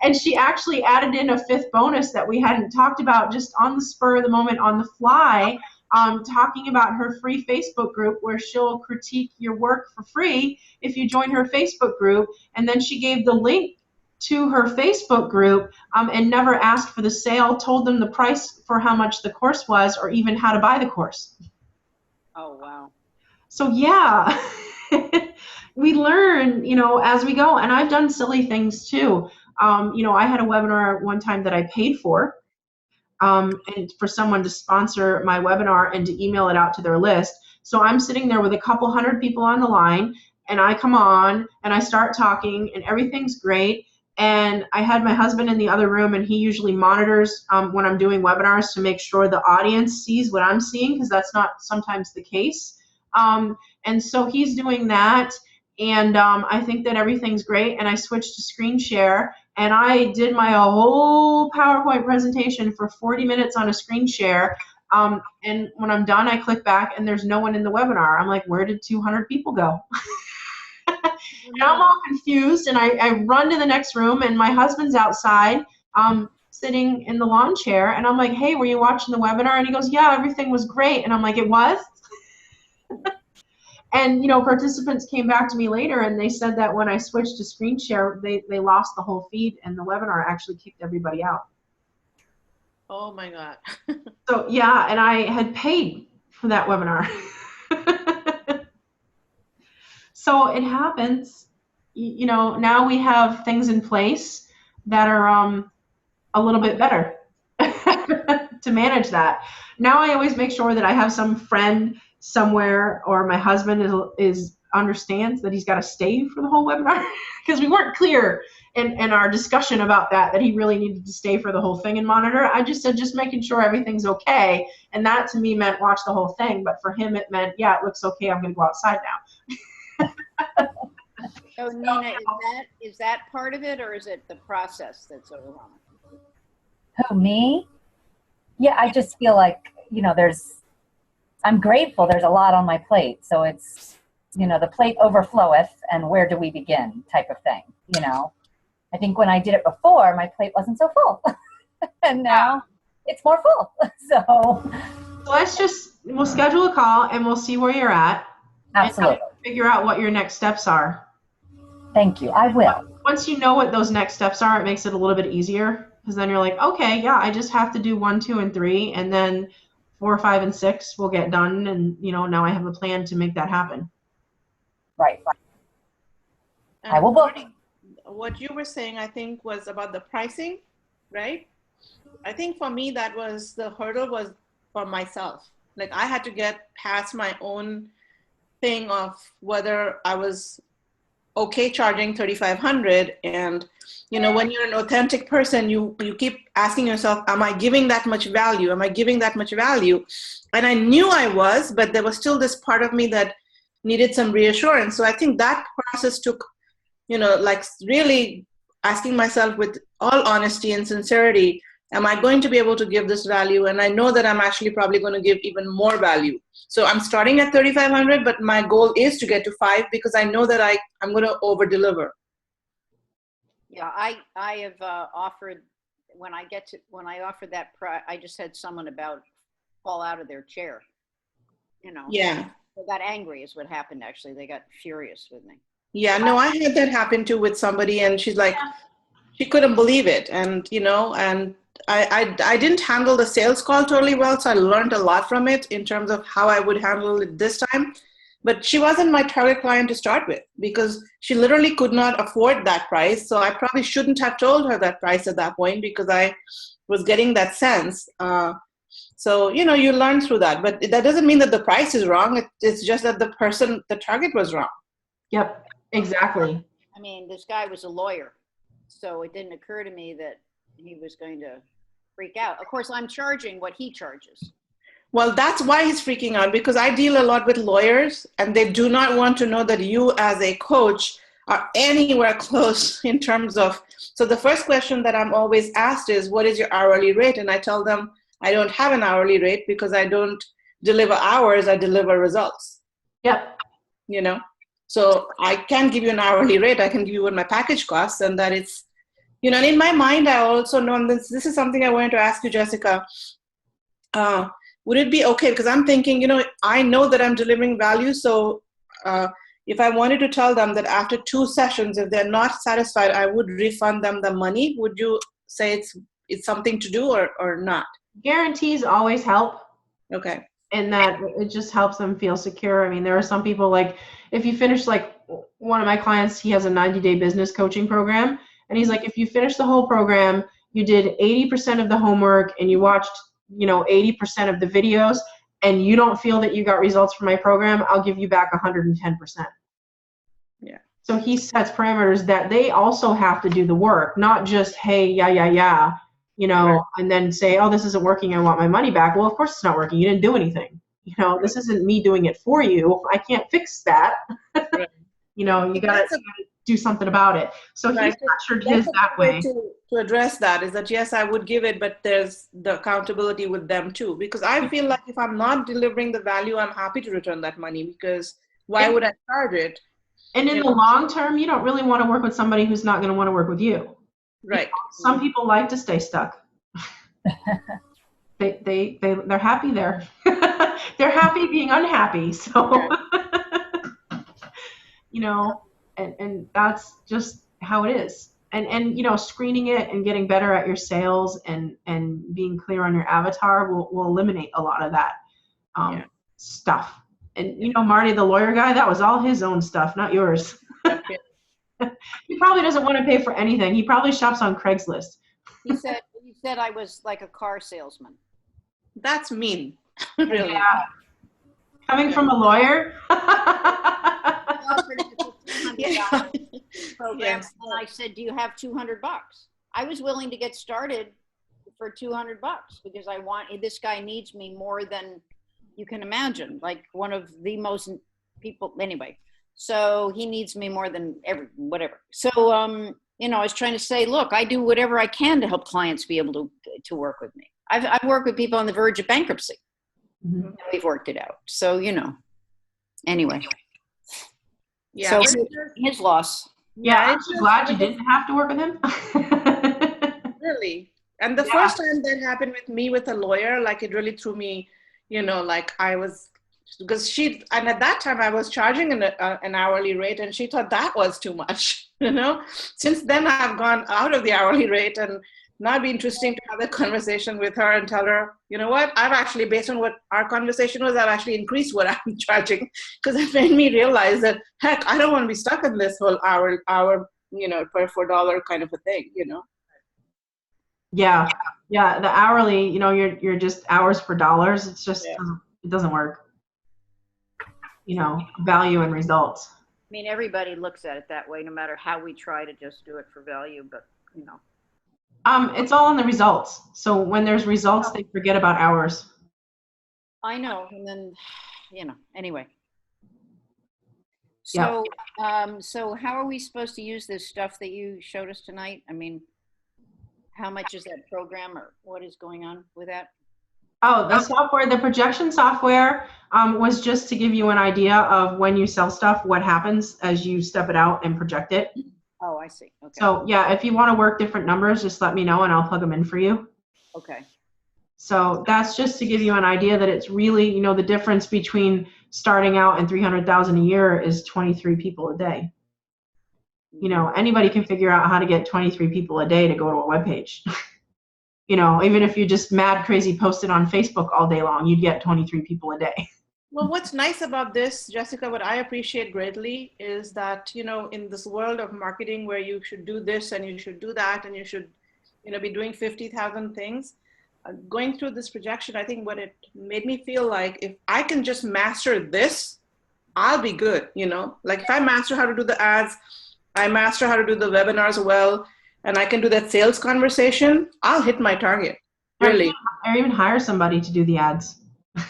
And she actually added in a fifth bonus that we hadn't talked about, just on the spur of the moment, on the fly, talking about her free Facebook group where she'll critique your work for free if you join her Facebook group. And then she gave the link to her Facebook group and never asked for the sale, told them the price for how much the course was, or even how to buy the course. Oh, wow. So yeah, we learn, as we go. And I've done silly things too. I had a webinar one time that I paid for, and for someone to sponsor my webinar and to email it out to their list. So I'm sitting there with a couple hundred people on the line, and I come on and I start talking and everything's great. And I had my husband in the other room, and he usually monitors when I'm doing webinars to make sure the audience sees what I'm seeing, because that's not sometimes the case. And so he's doing that, and I think that everything's great. And I switched to screen share, and I did my whole PowerPoint presentation for 40 minutes on a screen share. And when I'm done, I click back, and there's no one in the webinar. I'm like, where did 200 people go? And I'm all confused, and I run to the next room, and my husband's outside sitting in the lawn chair, and I'm like, hey, were you watching the webinar? And he goes, yeah, everything was great. And I'm like, it was? And, you know, participants came back to me later, and they said that when I switched to screen share, they lost the whole feed, and the webinar actually kicked everybody out. Oh my God. So, yeah, and I had paid for that webinar. So it happens. You know, now we have things in place that are a little bit better to manage that. Now I always make sure that I have some friend somewhere, or my husband is understands that he's got to stay for the whole webinar, because we weren't clear in our discussion about that he really needed to stay for the whole thing and monitor. I just said just making sure everything's okay, and that to me meant watch the whole thing, but for him it meant, yeah, it looks okay, I'm going to go outside now. So Nina, is that part of it, or is it the process that's overwhelming? Who, me? Yeah, I just feel like, you know, I'm grateful there's a lot on my plate. So it's, you know, the plate overfloweth, and where do we begin type of thing, you know? I think when I did it before, my plate wasn't so full. And now it's more full. So we'll schedule a call, and we'll see where you're at. Absolutely. And figure out what your next steps are. Thank you. I will. Once you know what those next steps are, it makes it a little bit easier, because then you're like, okay, yeah, I just have to do 1, 2, and 3, and then 4, 5, and 6 will get done, and you know, now I have a plan to make that happen. Right. And I will book. What you were saying, I think, was about the pricing, right? I think for me, that was the hurdle was for myself. Like I had to get past my own thing of whether I was okay charging $3,500, and you know, when you're an authentic person, you keep asking yourself, am I giving that much value? Am I giving that much value? And I knew I was, but there was still this part of me that needed some reassurance. So I think that process took, you know, like really asking myself with all honesty and sincerity, am I going to be able to give this value? And I know that I'm actually probably going to give even more value. So I'm starting at 3,500, but my goal is to get to 5, because I know that I'm going to over deliver. Yeah, I have offered, when I offered that I just had someone about fall out of their chair, you know. Yeah. They got angry is what happened, actually. They got furious with me. Yeah, no, I had that happen too with somebody, and she's like, she couldn't believe it. And, you know, and I didn't handle the sales call totally well, so I learned a lot from it in terms of how I would handle it this time. But she wasn't my target client to start with, because she literally could not afford that price. So I probably shouldn't have told her that price at that point, because I was getting that sense. So, you know, you learn through that. But that doesn't mean that the price is wrong. It's just that the target was wrong. Yep, exactly. I mean, this guy was a lawyer, so it didn't occur to me that he was going to freak out. Of course, I'm charging what he charges. Well, that's why he's freaking out, because I deal a lot with lawyers, and they do not want to know that you as a coach are anywhere close in terms of, so the first question that I'm always asked is, what is your hourly rate? And I tell them, I don't have an hourly rate, because I don't deliver hours, I deliver results. Yep. You know, so I can't give you an hourly rate. I can give you what my package costs, and that it's, you know, and in my mind, I also know, and this is something I wanted to ask you, Jessica, would it be okay? Because I'm thinking, you know, I know that I'm delivering value. So if I wanted to tell them that after 2 sessions, if they're not satisfied, I would refund them the money. Would you say it's something to do or not? Guarantees always help. Okay. And that it just helps them feel secure. I mean, there are some people, like, if you finish, like one of my clients, he has a 90-day business coaching program. And he's like, if you finish the whole program, you did 80% of the homework, and you watched, you know, 80% of the videos, and you don't feel that you got results from my program, I'll give you back 110%. So he sets parameters that they also have to do the work, not just, hey, yeah, and then say, oh, this isn't working, I want my money back. Well, of course it's not working. You didn't do anything. This isn't me doing it for you. I can't fix that. Right. You got to do something about it. So he Right. structured That's his that way. to address that is that, yes, I would give it, but there's the accountability with them too. Because I feel like if I'm not delivering the value, I'm happy to return that money, because why would I charge it? And in the long term, you don't really want to work with somebody who's not going to want to work with you. Right. Some people like to stay stuck. They're happy there. They're happy being unhappy. So, and that's just how it is. And screening it and getting better at your sales and being clear on your avatar will eliminate a lot of that stuff. And Marty, the lawyer guy, that was all his own stuff, not yours. He probably doesn't want to pay for anything. He probably shops on Craigslist. He said I was like a car salesman. That's mean. Really. Yeah. Coming from a lawyer. Program, and I said, do you have $200? I was willing to get started for $200 because this guy needs me more than you can imagine, like one of the most people anyway. So he needs me more than whatever. So, I was trying to say, look, I do whatever I can to help clients be able to work with me. I've worked with people on the verge of bankruptcy. Mm-hmm. We've worked it out. So, anyway. Yeah. So his loss. Yeah, I'm glad you didn't have to work with him. Really. And the first time that happened with me with a lawyer, like it really threw me, like I was, because and at that time I was charging an hourly rate and she thought that was too much, Since then I've gone out of the hourly rate, and now it'd be interesting to have a conversation with her and tell her, you know what, I've actually, based on what our conversation was, I've actually increased what I'm charging, because it made me realize that, heck, I don't want to be stuck in this whole hour, per $4 kind of a thing, Yeah. Yeah. The hourly, you're just hours for dollars. It's just, it doesn't work. Value and results. I mean, everybody looks at it that way, no matter how we try to just do it for value, but, It's all in the results. So when there's results, they forget about hours. I know. And then, anyway. So, so how are we supposed to use this stuff that you showed us tonight? I mean, how much is that program, or what is going on with that? Oh, the software, the projection software was just to give you an idea of when you sell stuff, what happens as you step it out and project it. Oh, I see. Okay. So yeah, if you want to work different numbers, just let me know and I'll plug them in for you. Okay. So that's just to give you an idea that it's really, the difference between starting out and 300,000 a year is 23 people a day. Anybody can figure out how to get 23 people a day to go to a web page. Even if you just mad crazy posted on Facebook all day long, you'd get 23 people a day. Well, what's nice about this, Jessica, what I appreciate greatly is that, in this world of marketing where you should do this and you should do that and you should, be doing 50,000 things, going through this projection, I think what it made me feel like, if I can just master this, I'll be good, Like if I master how to do the ads, I master how to do the webinars well, and I can do that sales conversation, I'll hit my target, really. Or even hire somebody to do the ads.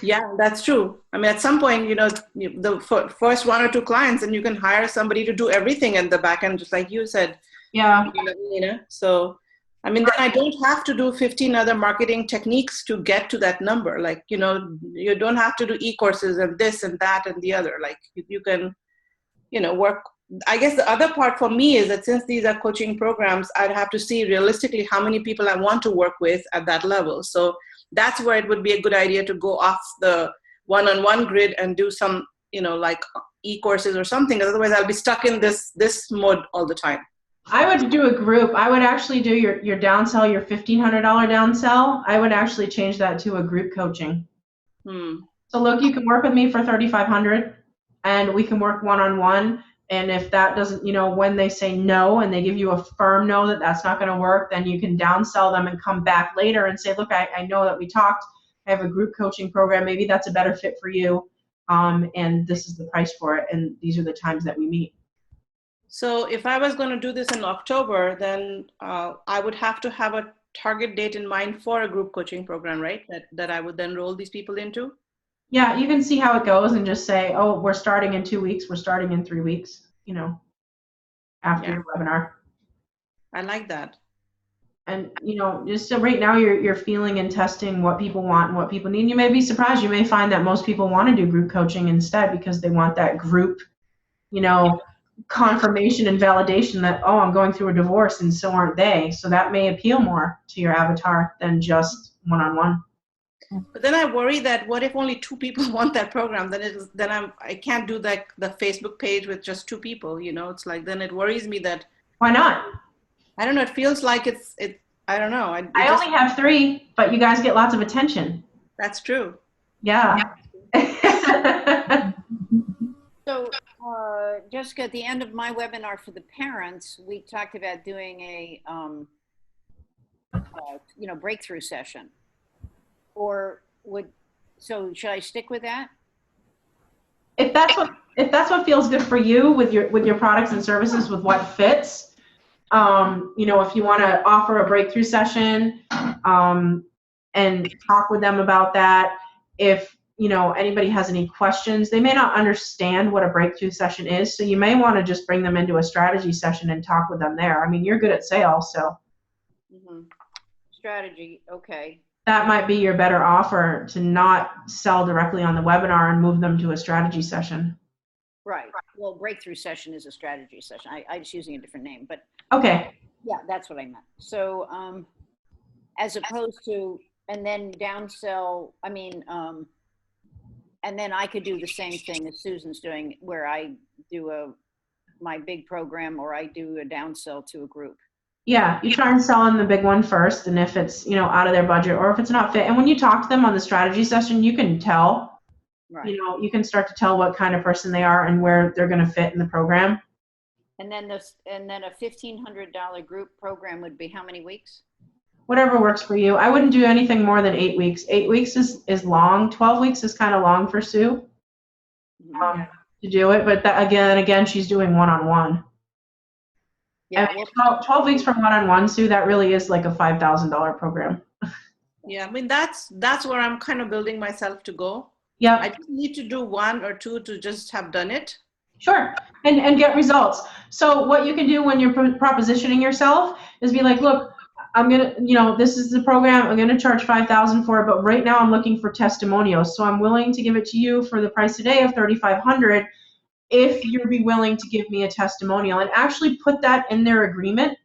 Yeah, that's true. I mean, at some point, the first one or two clients, and you can hire somebody to do everything in the back end, just like you said. Yeah. So, I mean, then I don't have to do 15 other marketing techniques to get to that number. Like, you don't have to do e-courses and this and that and the other. Like you can, work. I guess the other part for me is that since these are coaching programs, I'd have to see realistically how many people I want to work with at that level. So that's where it would be a good idea to go off the one-on-one grid and do some, like e-courses or something. Otherwise, I'll be stuck in this mode all the time. I would do a group. I would actually do your downsell, your $1,500 downsell. I would actually change that to a group coaching. So look, you can work with me for $3,500 and we can work one-on-one. And if that doesn't, when they say no and they give you a firm no that that's not going to work, then you can downsell them and come back later and say, look, I know that we talked. I have a group coaching program. Maybe that's a better fit for you. And this is the price for it. And these are the times that we meet. So if I was going to do this in October, then I would have to have a target date in mind for a group coaching program, right? That I would then roll these people into? Yeah, you can see how it goes and just say, oh, we're starting in 2 weeks, we're starting in 3 weeks, after Yeah. your webinar. I like that. And, just so right now you're feeling and testing what people want and what people need. You may be surprised. You may find that most people want to do group coaching instead because they want that group, confirmation and validation that, oh, I'm going through a divorce and so aren't they. So that may appeal more to your avatar than just one-on-one. But then I worry that what if only 2 people want that program? Then I can't do the Facebook page with just 2 people. It's like, then it worries me that. Why not? I don't know. It feels like it's I don't know. I only have 3, but you guys get lots of attention. That's true. Yeah. So, Jessica, at the end of my webinar for the parents, we talked about doing a, breakthrough session. So should I stick with that? If that's what feels good for you with your products and services, with what fits, if you want to offer a breakthrough session, and talk with them about that. If anybody has any questions, they may not understand what a breakthrough session is, so you may want to just bring them into a strategy session and talk with them there. I mean, you're good at sales, so strategy, okay. That might be your better offer, to not sell directly on the webinar and move them to a strategy session. Right. Well, breakthrough session is a strategy session. I was using a different name, but okay. Yeah, that's what I meant. So as opposed to, and then downsell, and then I could do the same thing as Susan's doing, where I do my big program, or I do a downsell to a group. Yeah, you try and sell in the big one first, and if it's out of their budget, or if it's not fit, and when you talk to them on the strategy session, you can tell. Right. You can start to tell what kind of person they are and where they're going to fit in the program. And then a $1,500 group program would be how many weeks? Whatever works for you. I wouldn't do anything more than 8 weeks. 8 weeks is long. 12 weeks is kind of long for Sue to do it. But that, again, she's doing one-on-one. Yeah. 12 weeks from one-on-one, Sue, that really is like a $5,000 program. Yeah, that's where I'm kind of building myself to go. Yeah. I just need to do 1 or 2 to just have done it. Sure, and get results. So what you can do when you're propositioning yourself is be like, look, I'm gonna, this is the program. I'm gonna charge $5,000 for it, but right now I'm looking for testimonials. So I'm willing to give it to you for the price today of $3,500, if you'd be willing to give me a testimonial, and actually put that in their agreement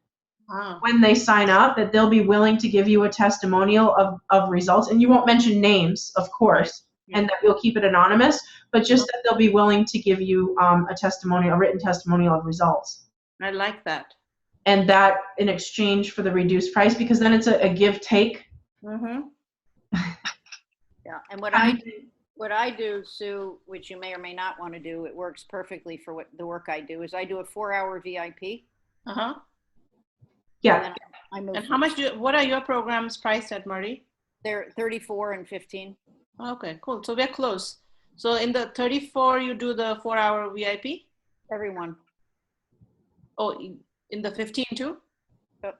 when they sign up, that they'll be willing to give you a testimonial of results, and you won't mention names, of course. And that you'll keep it anonymous, but just that they'll be willing to give you a written testimonial of results. I like that. And that in exchange for the reduced price, because then it's a give-take. Yeah, and what I do, Sue, which you may or may not want to do, it works perfectly for what the work I do, is I do a 4-hour VIP. Yeah. And how much what are your programs priced at, Marty? They're $34 and $15. Okay, cool. So we're close. So in the 34, you do the 4-hour VIP? Everyone. Oh, in the 15 too? But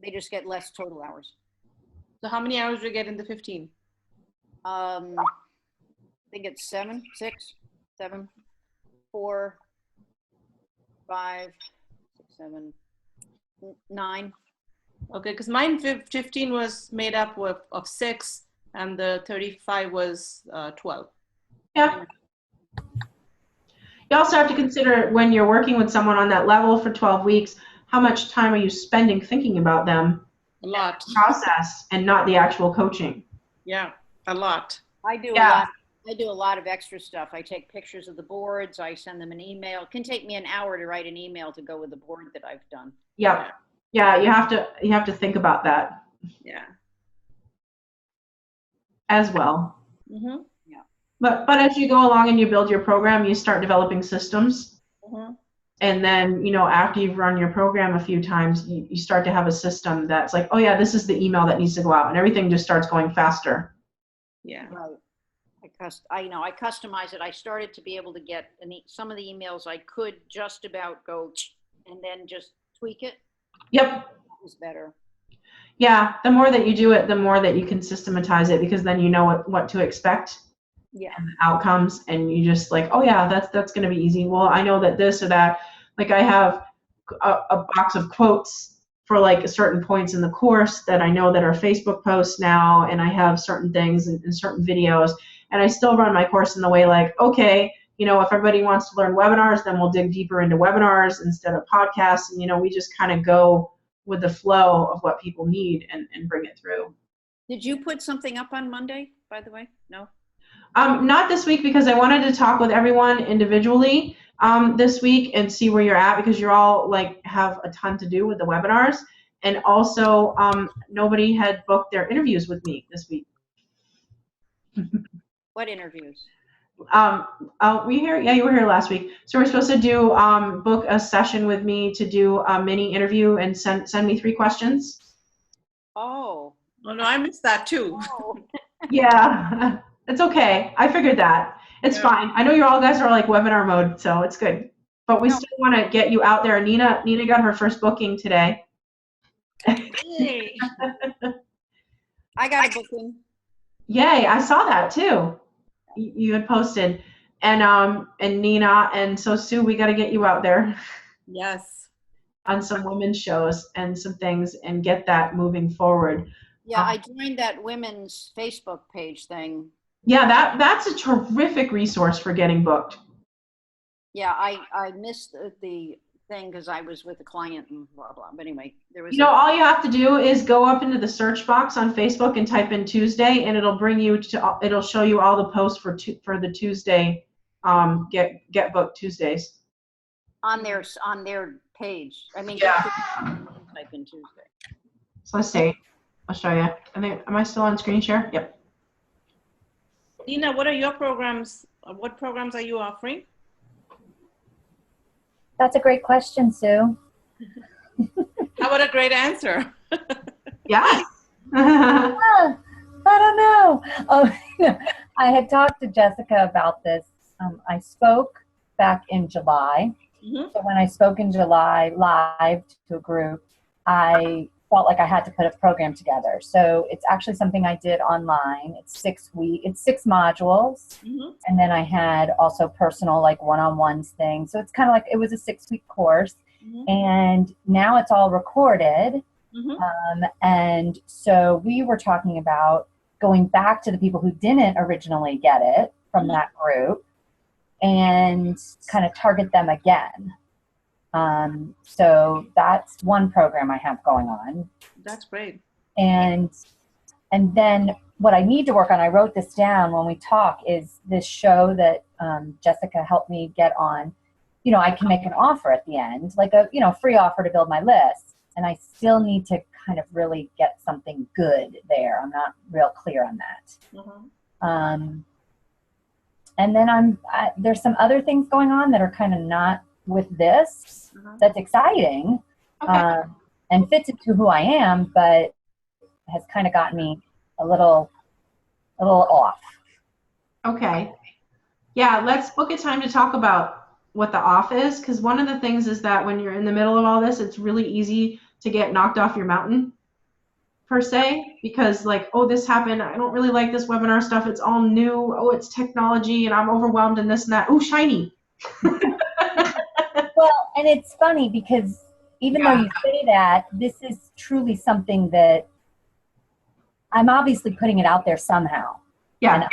they just get less total hours. So how many hours do you get in the 15? I think it's 7, 6, 7, 4, 5, 6, 7, 9. Okay, because mine 15 was made up of 6. And the 35 was 12. Yeah. You also have to consider, when you're working with someone on that level for 12 weeks, how much time are you spending thinking about them? A lot. Process, and not the actual coaching. Yeah, a lot. I do a lot of extra stuff. I take pictures of the boards. I send them an email. It can take me an hour to write an email to go with the board that I've done. Yeah. Yeah, you have to think about that. Yeah. As well. Yeah. But as you go along and you build your program, you start developing systems. And then, after you've run your program a few times, you start to have a system that's like, oh yeah, this is the email that needs to go out, and everything just starts going faster. Yeah. Right. I customize it. I started to be able to get some of the emails I could just about go and then just tweak it. Yep. That was better. Yeah, the more that you do it, the more that you can systematize it, because then you know what to expect. Yeah. And the outcomes, and you just like, oh yeah, that's going to be easy. Well, I know that this or that, like I have a box of quotes for like certain points in the course that I know that are Facebook posts now, and I have certain things and certain videos, and I still run my course in the way like, okay, you know, if everybody wants to learn webinars, then we'll dig deeper into webinars instead of podcasts, and you know, we just kind of go with the flow of what people need and bring it through. Did you put something up on Monday, by the way? No? Not this week, because I wanted to talk with everyone individually this week and see where you're at, because you're all like have a ton to do with the webinars, and also nobody had booked their interviews with me this week. What interviews? You were here last week. So we're supposed to do book a session with me to do a mini interview and send me 3 questions. Oh. Oh no, I missed that too. Oh. Yeah, it's okay. I figured that. It's fine. I know you all guys are like webinar mode, so it's good. But we still want to get you out there. Nina got her first booking today. Yay. I got a booking. Yay, I saw that too. You had posted. And Nina, and so Sue, we got to get you out there Yes. on some women's shows and some things and get that moving forward. Yeah, I joined that women's Facebook page thing. Yeah, that's a terrific resource for getting booked. Yeah, I missed the thing because I was with a client and blah, blah. But anyway, there was. You know, all you have to do is go up into the search box on Facebook and type in Tuesday, and it'll bring you to, it'll show you all the posts for the Tuesday, get booked Tuesdays. On their page. I mean, Yeah. Type in Tuesday. So let's see. I'll show you. Am I still on screen share? Yep. Nina, what are your programs? What programs are you offering? That's a great question, Sue. How about a great answer? Yes. I don't know. I had talked to Jessica about this. I spoke back in July. Mm-hmm. So when I spoke in July live to a group, I felt like I had to put a program together. So it's actually something I did online. It's 6 modules. Mm-hmm. And then I had also personal, like one-on-ones things. So it's kind of like, it was a 6-week course. Mm-hmm. And now it's all recorded. Mm-hmm. And so we were talking about going back to the people who didn't originally get it from that group and kind of target them again. So that's one program I have going on. That's great. And then what I need to work on, I wrote this down when we talk, is this show that Jessica helped me get on. You know, I can make an offer at the end, like a, free offer to build my list. And I still need to kind of really get something good there. I'm not real clear on that. Mm-hmm. And then there's some other things going on that are kind of not with this. That's exciting. Okay. And fits into who I am, but has kind of gotten me a little off. Okay. Yeah, let's book a time to talk about what the off is, because one of the things is that when you're in the middle of all this, it's really easy to get knocked off your mountain, per se, because like, oh, this happened, I don't really like this webinar stuff, it's all new, oh, it's technology, and I'm overwhelmed and this and that. Oh, shiny. Well, and it's funny because even though you say that, this is truly something that I'm obviously putting it out there somehow. Yeah. And I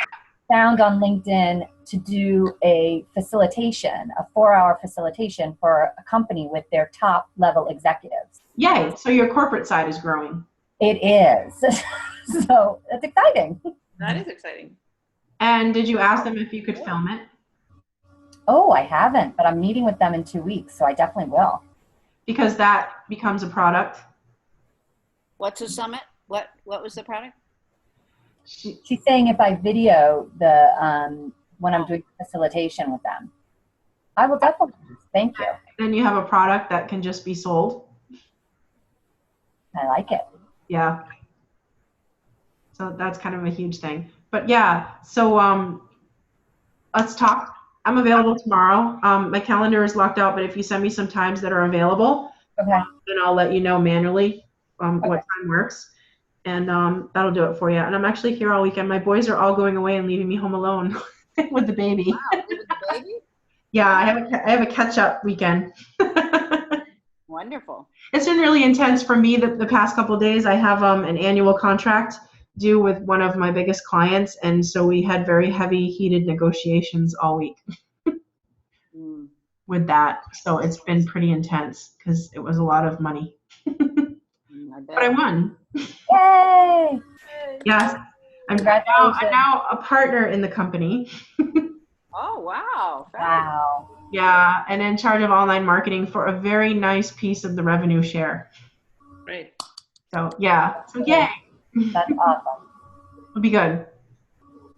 found on LinkedIn to do a facilitation, a 4-hour facilitation for a company with their top level executives. Yay. So your corporate side is growing. It is. So that's exciting. That is exciting. And did you ask them if you could film it? Oh, I haven't, but I'm meeting with them in 2 weeks, so I definitely will. Because that becomes a product. What's a summit? What was the product? She's saying if I video the when I'm doing facilitation with them. I will definitely. Thank you. Then you have a product that can just be sold. I like it. Yeah. So that's kind of a huge thing. But yeah, so let's talk. I'm available tomorrow. My calendar is locked out, but if you send me some times that are available, Okay. then I'll let you know manually what Okay. time works. And that'll do it for you. And I'm actually here all weekend. My boys are all going away and leaving me home alone with the baby. Wow, with the baby? Yeah, I have a catch-up weekend. Wonderful. It's been really intense for me the past couple of days. I have an annual contract due with one of my biggest clients, and so we had very heavy, heated negotiations all week Mm, with that. So it's been pretty intense because it was a lot of money. I But I bet. won. Yay! Yes. I'm Congratulations. now a partner in the company. Oh, wow. Fabulous. Wow. Yeah, and in charge of online marketing for a very nice piece of the revenue share. Right. So yeah, so yay, That's awesome. it'll be good.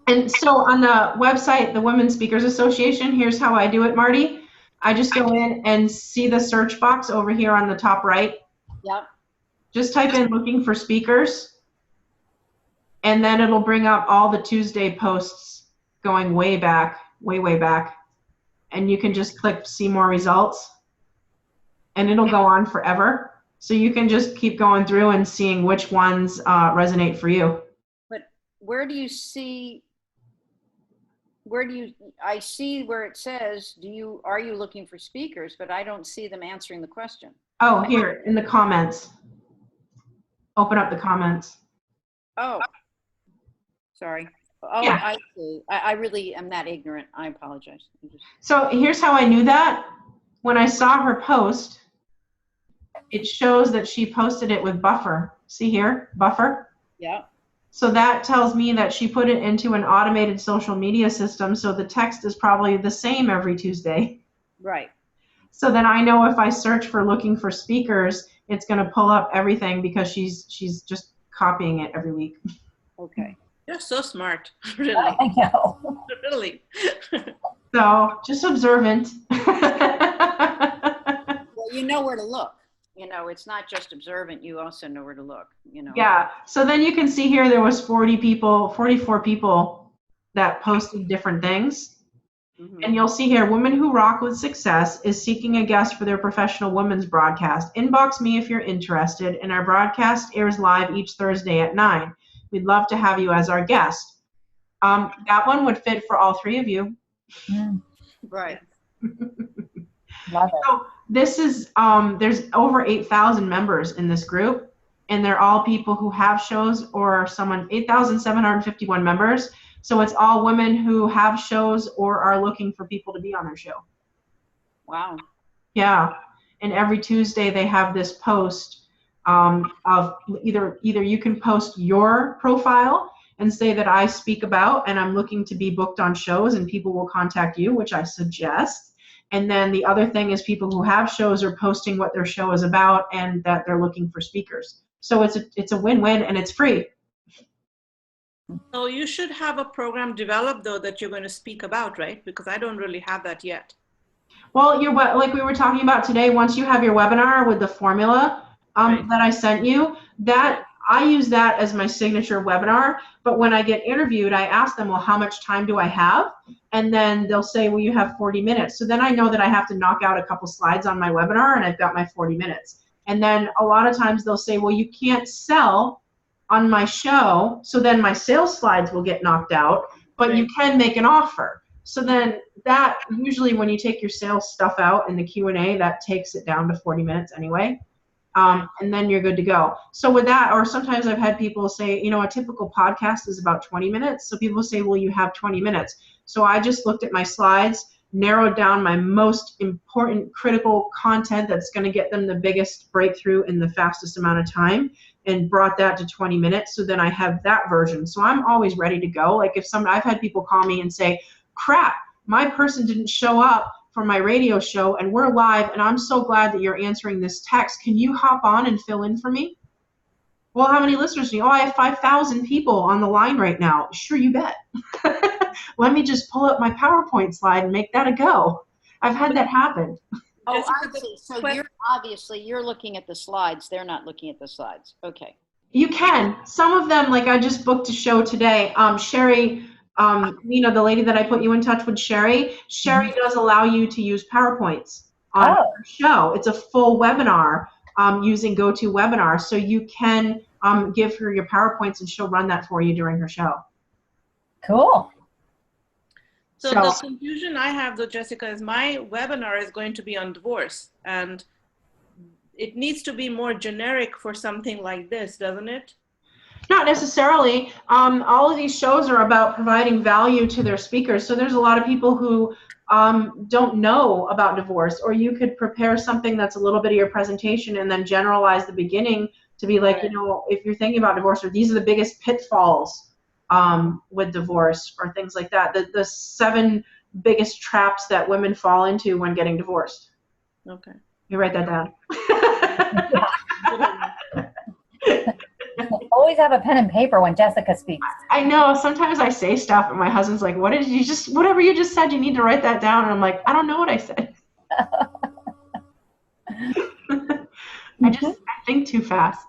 And so on the website, the Women Speakers Association, here's how I do it, Marty. I just go in and see the search box over here on the top right. Yep. Just type in looking for speakers, and then it'll bring up all the Tuesday posts going way back, way back. And you can just click see more results, and it'll go on forever. So you can just keep going through and seeing which ones resonate for you. But where do you see, I see where it says, are you looking for speakers, but I don't see them answering the question. Oh, here in the comments. Open up the comments. Oh, sorry. Oh, Yeah. I see. I really am that ignorant. I apologize. So here's how I knew that. When I saw her post, it shows that she posted it with Buffer. See here, Buffer? Yeah. So that tells me that she put it into an automated social media system, so the text is probably the same every Tuesday. Right. So then I know if I search for looking for speakers, it's going to pull up everything because she's just copying it every week. Okay. You're so smart. Really. I know. Really. So just observant. Well, you know where to look. You know, it's not just observant. You also know where to look, you know. Yeah. So then you can see here there was 44 people that posted different things. Mhm. And you'll see here, Women Who Rock with Success is seeking a guest for their professional women's broadcast. Inbox me if you're interested, and our broadcast airs live each Thursday at 9. We'd love to have you as our guest. That one would fit for all three of you. Right. Love it. So this is, there's over 8,000 members in this group, and they're all people who have shows or 8,751 members. So it's all women who have shows or are looking for people to be on their show. Wow. Yeah. And every Tuesday they have this post of either you can post your profile and say that I speak about and I'm looking to be booked on shows, and people will contact you, which I suggest. And then the other thing is people who have shows are posting what their show is about and that they're looking for speakers. So it's a win-win, and it's free. So you should have a program developed though that you're going to speak about, right? Because I don't really have that yet. Well, like we were talking about today, once you have your webinar with the formula Right. that I sent you, that I use that as my signature webinar. But when I get interviewed, I ask them, well, how much time do I have? And then they'll say, well, you have 40 minutes. So then I know that I have to knock out a couple slides on my webinar, and I've got my 40 minutes. And then a lot of times they'll say, well, you can't sell on my show. So then my sales slides will get knocked out, but you can make an offer. So then that usually when you take your sales stuff out in the Q&A, that takes it down to 40 minutes anyway. And then you're good to go. So with that, or sometimes I've had people say, you know, a typical podcast is about 20 minutes. So people say, well, you have 20 minutes. So I just looked at my slides, narrowed down my most important critical content that's going to get them the biggest breakthrough in the fastest amount of time, and brought that to 20 minutes. So then I have that version. So I'm always ready to go. Like I've had people call me and say, crap, my person didn't show up for my radio show and we're live and I'm so glad that you're answering this text. Can you hop on and fill in for me? Well, how many listeners do you? Oh, I have 5,000 people on the line right now. Sure, you bet. Let me just pull up my PowerPoint slide and make that a go. I've had that happen. Oh, I see. So you're looking at the slides. They're not looking at the slides. Okay. You can. Some of them, like I just booked a show today. Sherry, the lady that I put you in touch with, Sherry does allow you to use PowerPoints on Oh, her show. It's a full webinar using GoToWebinar. So you can give her your PowerPoints and she'll run that for you during her show. cool. So the confusion I have though, Jessica, is my webinar is going to be on divorce, and it needs to be more generic for something like this, doesn't it? Not necessarily. All of these shows are about providing value to their speakers. So there's a lot of people who don't know about divorce, or you could prepare something that's a little bit of your presentation and then generalize the beginning to be like, Right. if you're thinking about divorce, or these are the biggest pitfalls with divorce, or things like that. The 7 biggest traps that women fall into when getting divorced. Okay. You write that down. Always have a pen and paper when Jessica speaks. I know. Sometimes I say stuff, and my husband's like, whatever you just said, you need to write that down. And I'm like, I don't know what I said. I think too fast.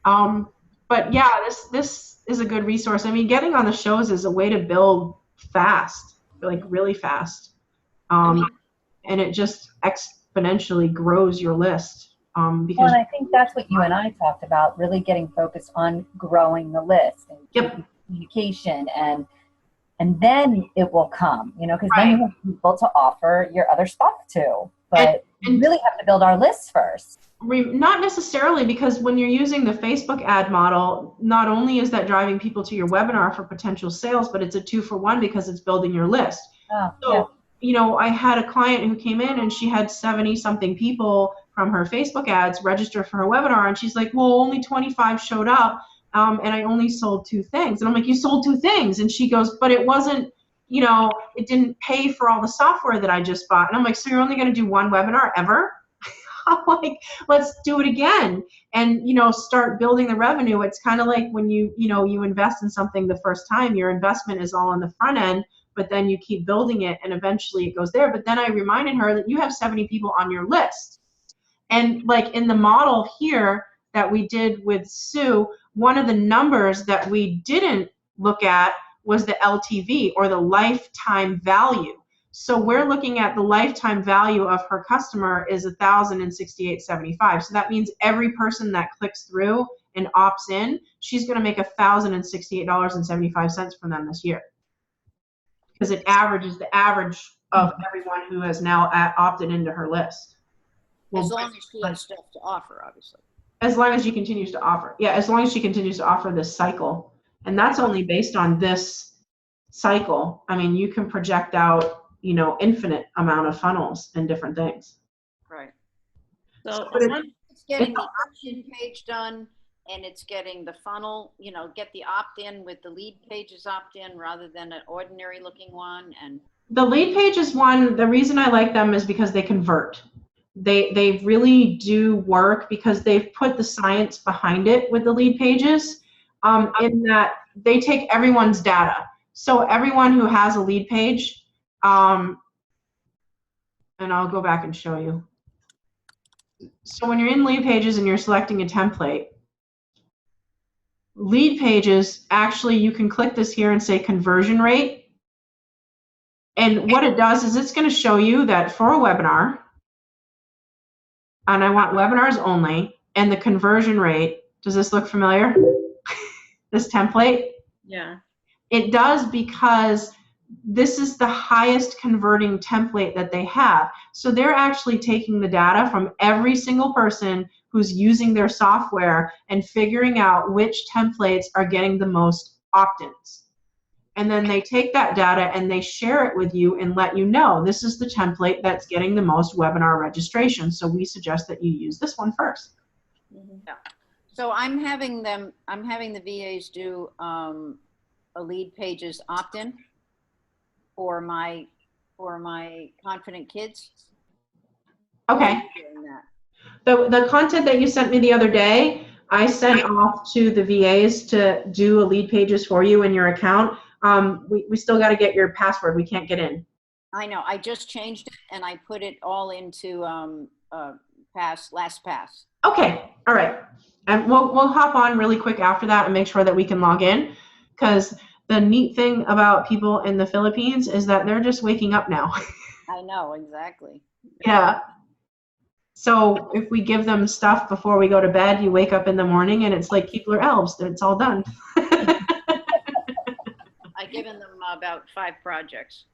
But yeah, this is a good resource. I mean, getting on the shows is a way to build fast, like really fast. And it just exponentially grows your list. Because And I think that's what you and I talked about, really getting focused on growing the list and Yep. communication, and then it will come, because then Right. you have people to offer your other stuff to. But And- we really have to build our list first. Not necessarily, because when you're using the Facebook ad model, not only is that driving people to your webinar for potential sales, but it's a 2-for-1 because it's building your list. Oh, So, yeah. I had a client who came in and she had 70 something people from her Facebook ads register for her webinar. And she's like, well, only 25 showed up. And I only sold 2 things. And I'm like, you sold 2 things. And she goes, but it wasn't, it didn't pay for all the software that I just bought. And I'm like, so you're only going to do 1 webinar ever? I'm like, let's do it again and, start building the revenue. It's kind of like when you invest in something the first time, your investment is all on the front end, but then you keep building it and eventually it goes there. But then I reminded her that you have 70 people on your list. And like in the model here that we did with Sue, one of the numbers that we didn't look at was the LTV, or the lifetime value. So we're looking at the lifetime value of her customer is $1,068.75. So that means every person that clicks through and opts in, she's going to make $1,068.75 from them this year, because it averages the average of everyone who has now opted into her list. As long as she has stuff to offer, obviously. As long as she continues to offer. Yeah, as long as she continues to offer this cycle. And that's only based on this cycle. I mean, you can project out, infinite amount of funnels and different things. Right. So It's getting the option page done, and it's getting the funnel, get the opt-in with the lead pages opt-in rather than an ordinary looking one. And the lead pages one, the reason I like them is because they convert. They really do work because they've put the science behind it with the lead pages, in that they take everyone's data. So everyone who has a lead page, and I'll go back and show you. So when you're in lead pages and you're selecting a template, lead pages, actually you can click this here and say conversion rate. And what it does is it's going to show you that for a webinar, and I want webinars only, and the conversion rate, does this look familiar? This template? yeah. It does, because this is the highest converting template that they have. So they're actually taking the data from every single person who's using their software and figuring out which templates are getting the most opt-ins. And then they take that data and they share it with you and let you know this is the template that's getting the most webinar registration. So we suggest that you use this one first. yeah. So I'm having the VAs do a lead pages opt-in for my Confident Kids. Okay. I'm doing that. The content that you sent me the other day, I sent off to the VAs to do a lead pages for you in your account. We still got to get your password. We can't get in. I know. I just changed it and I put it all into LastPass. Okay. All right. And we'll hop on really quick after that and make sure that we can log in, because the neat thing about people in the Philippines is that they're just waking up now. I know, exactly. Yeah. So if we give them stuff before we go to bed, you wake up in the morning and it's like Keebler Elves. It's all done. I've given them about 5 projects.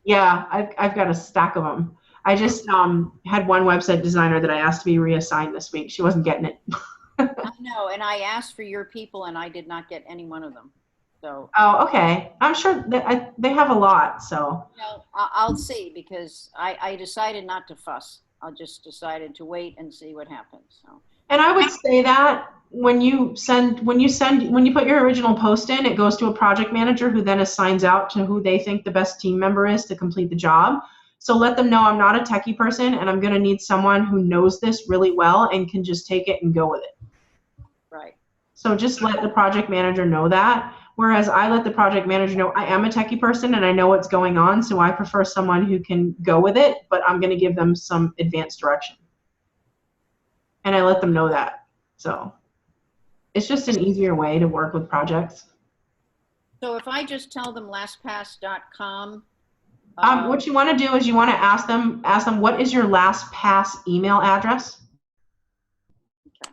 Yeah, I've got a stack of them. I just had one website designer that I asked to be reassigned this week. She wasn't getting it. I know, and I asked for your people, and I did not get any one of them. So, Oh, okay. I'm sure that they have a lot. So I'll see, because I decided not to fuss. I just decided to wait and see what happens. So, and I would say that when you put your original post in, it goes to a project manager who then assigns out to who they think the best team member is to complete the job. So let them know I'm not a techie person and I'm going to need someone who knows this really well and can just take it and go with it. right. So just let the project manager know that. Whereas I let the project manager know I am a techie person and I know what's going on, so I prefer someone who can go with it, but I'm going to give them some advanced direction. And I let them know that. So it's just an easier way to work with projects. So if I just tell them lastpass.com. What you want to do is you want to ask them what is your LastPass email address? Okay.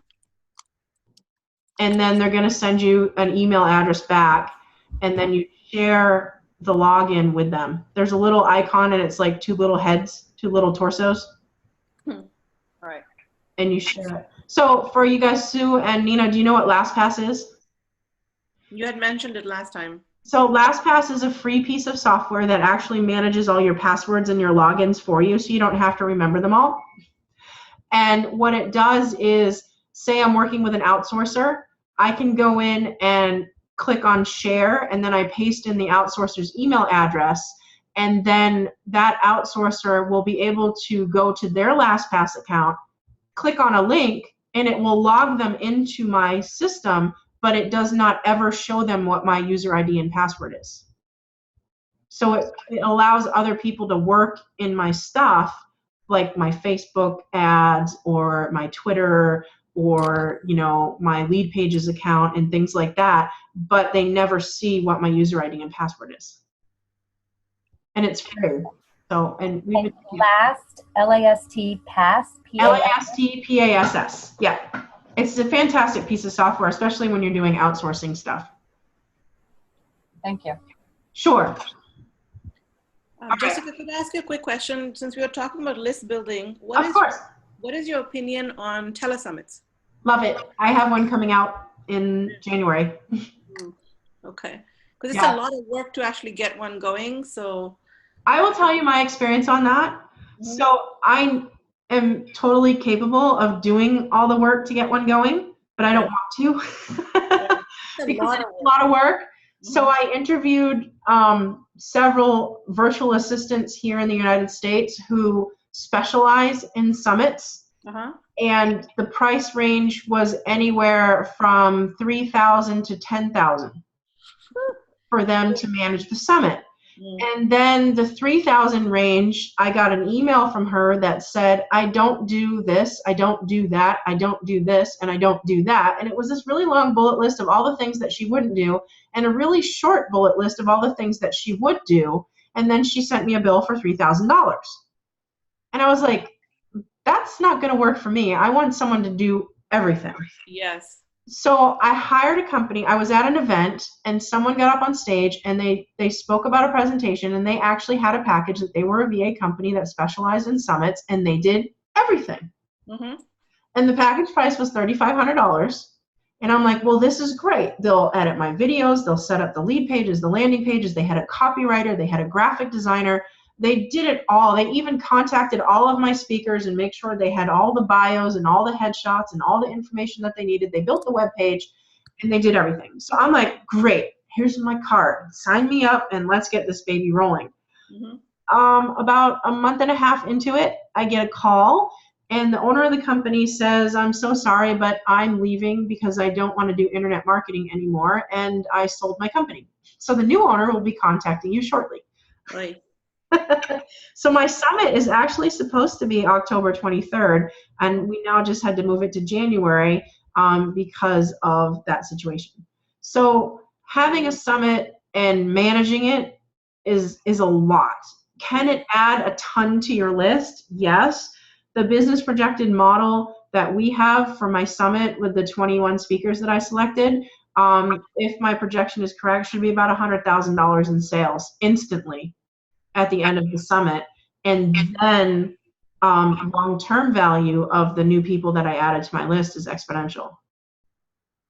And then they're going to send you an email address back, and then you share the login with them. There's a little icon and it's like 2 little heads, 2 little torsos. Right. And you share it. So for you guys, Sue and Nina, do you know what LastPass is? You had mentioned it last time. So LastPass is a free piece of software that actually manages all your passwords and your logins for you, so you don't have to remember them all. And what it does is, say I'm working with an outsourcer, I can go in and click on share, and then I paste in the outsourcer's email address, and then that outsourcer will be able to go to their LastPass account, click on a link, and it will log them into my system, but it does not ever show them what my user ID and password is. So it allows other people to work in my stuff, like my Facebook ads or my Twitter or, you know, my Lead Pages account and things like that, but they never see what my user ID and password is. And it's free. So, and we would Last, L-A-S-T, pass, LASTPASS. Yeah. It's a fantastic piece of software, especially when you're doing outsourcing stuff. Thank you. Sure. Jessica, could I ask you a quick question? Since we were talking about list building, Of course. what is your opinion on telesummits? Love it. I have one coming out in January. Okay. Because it's Yeah. a lot of work to actually get one going. So I will tell you my experience on that. So I am totally capable of doing all the work to get one going, but I don't want to because it's a lot of work. So I interviewed several virtual assistants here in the United States who specialize in summits. And the price range was anywhere from $3,000 to $10,000 for them to manage the summit. And then the 3,000 range, I got an email from her that said, I don't do this, I don't do that, I don't do this, and I don't do that. And it was this really long bullet list of all the things that she wouldn't do, and a really short bullet list of all the things that she would do. And then she sent me a bill for $3,000. And I was like, that's not going to work for me. I want someone to do everything. yes. So I hired a company. I was at an event and someone got up on stage and they spoke about a presentation, and they actually had a package that they were a VA company that specialized in summits, and they did everything. And the package price was $3,500. And I'm like, well, this is great. They'll edit my videos. They'll set up the lead pages, the landing pages. They had a copywriter. They had a graphic designer. They did it all. They even contacted all of my speakers and make sure they had all the bios and all the headshots and all the information that they needed. They built the web page and they did everything. So I'm like, great, here's my card. Sign me up and let's get this baby rolling. About a month and a half into it, I get a call and the owner of the company says, I'm so sorry, but I'm leaving because I don't want to do internet marketing anymore, and I sold my company. So the new owner will be contacting you shortly. Right. So my summit is actually supposed to be October 23rd, and we now just had to move it to January. because of that situation. So having a summit and managing it is a lot. Can it add a ton to your list? Yes. The business projected model that we have for my summit with the 21 speakers that I selected, if my projection is correct, should be about $100,000 in sales instantly at the end of the summit. And then long-term value of the new people that I added to my list is exponential.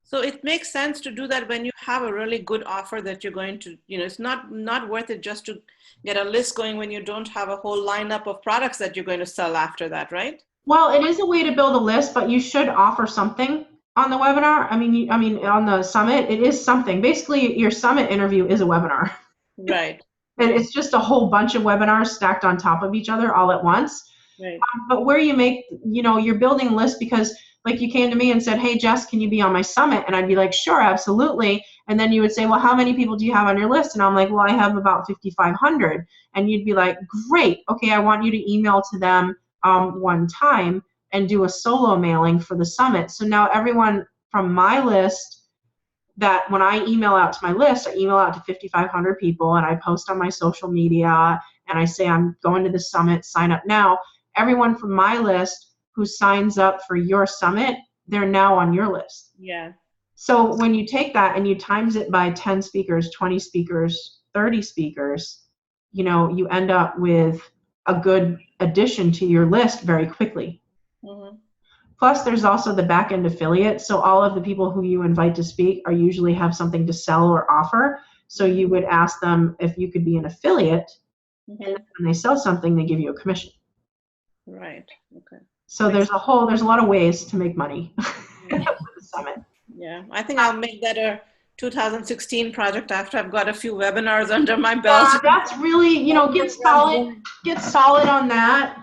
So it makes sense to do that when you have a really good offer that you're going to, it's not worth it just to get a list going when you don't have a whole lineup of products that you're going to sell after that, right? Well, it is a way to build a list, but you should offer something on the webinar. I mean, on the summit, it is something. Basically, your summit interview is a webinar. Right. And it's just a whole bunch of webinars stacked on top of each other all at once. Right. But where you make, you're building a list because like you came to me and said, hey, Jess, can you be on my summit? And I'd be like, sure, absolutely. And then you would say, well, how many people do you have on your list? And I'm like, well, I have about 5,500. And you'd be like, great. Okay, I want you to email to them one time and do a solo mailing for the summit. So now everyone from my list, that when I email out to my list, I email out to 5,500 people and I post on my social media and I say, I'm going to the summit, sign up now. Everyone from my list who signs up for your summit, they're now on your list. Yeah. So when you take that and you times it by 10 speakers, 20 speakers, 30 speakers, you end up with a good addition to your list very quickly. Mm-hmm. Plus, there's also the back-end affiliate. So all of the people who you invite to speak are usually have something to sell or offer. So you would ask them if you could be an affiliate, Mm-hmm. and when they sell something, they give you a commission. Right. Okay. So there's a lot of ways to make money with the summit. Yeah, I think I'll make that a 2016 project after I've got a few webinars under my belt. That's really, get solid on that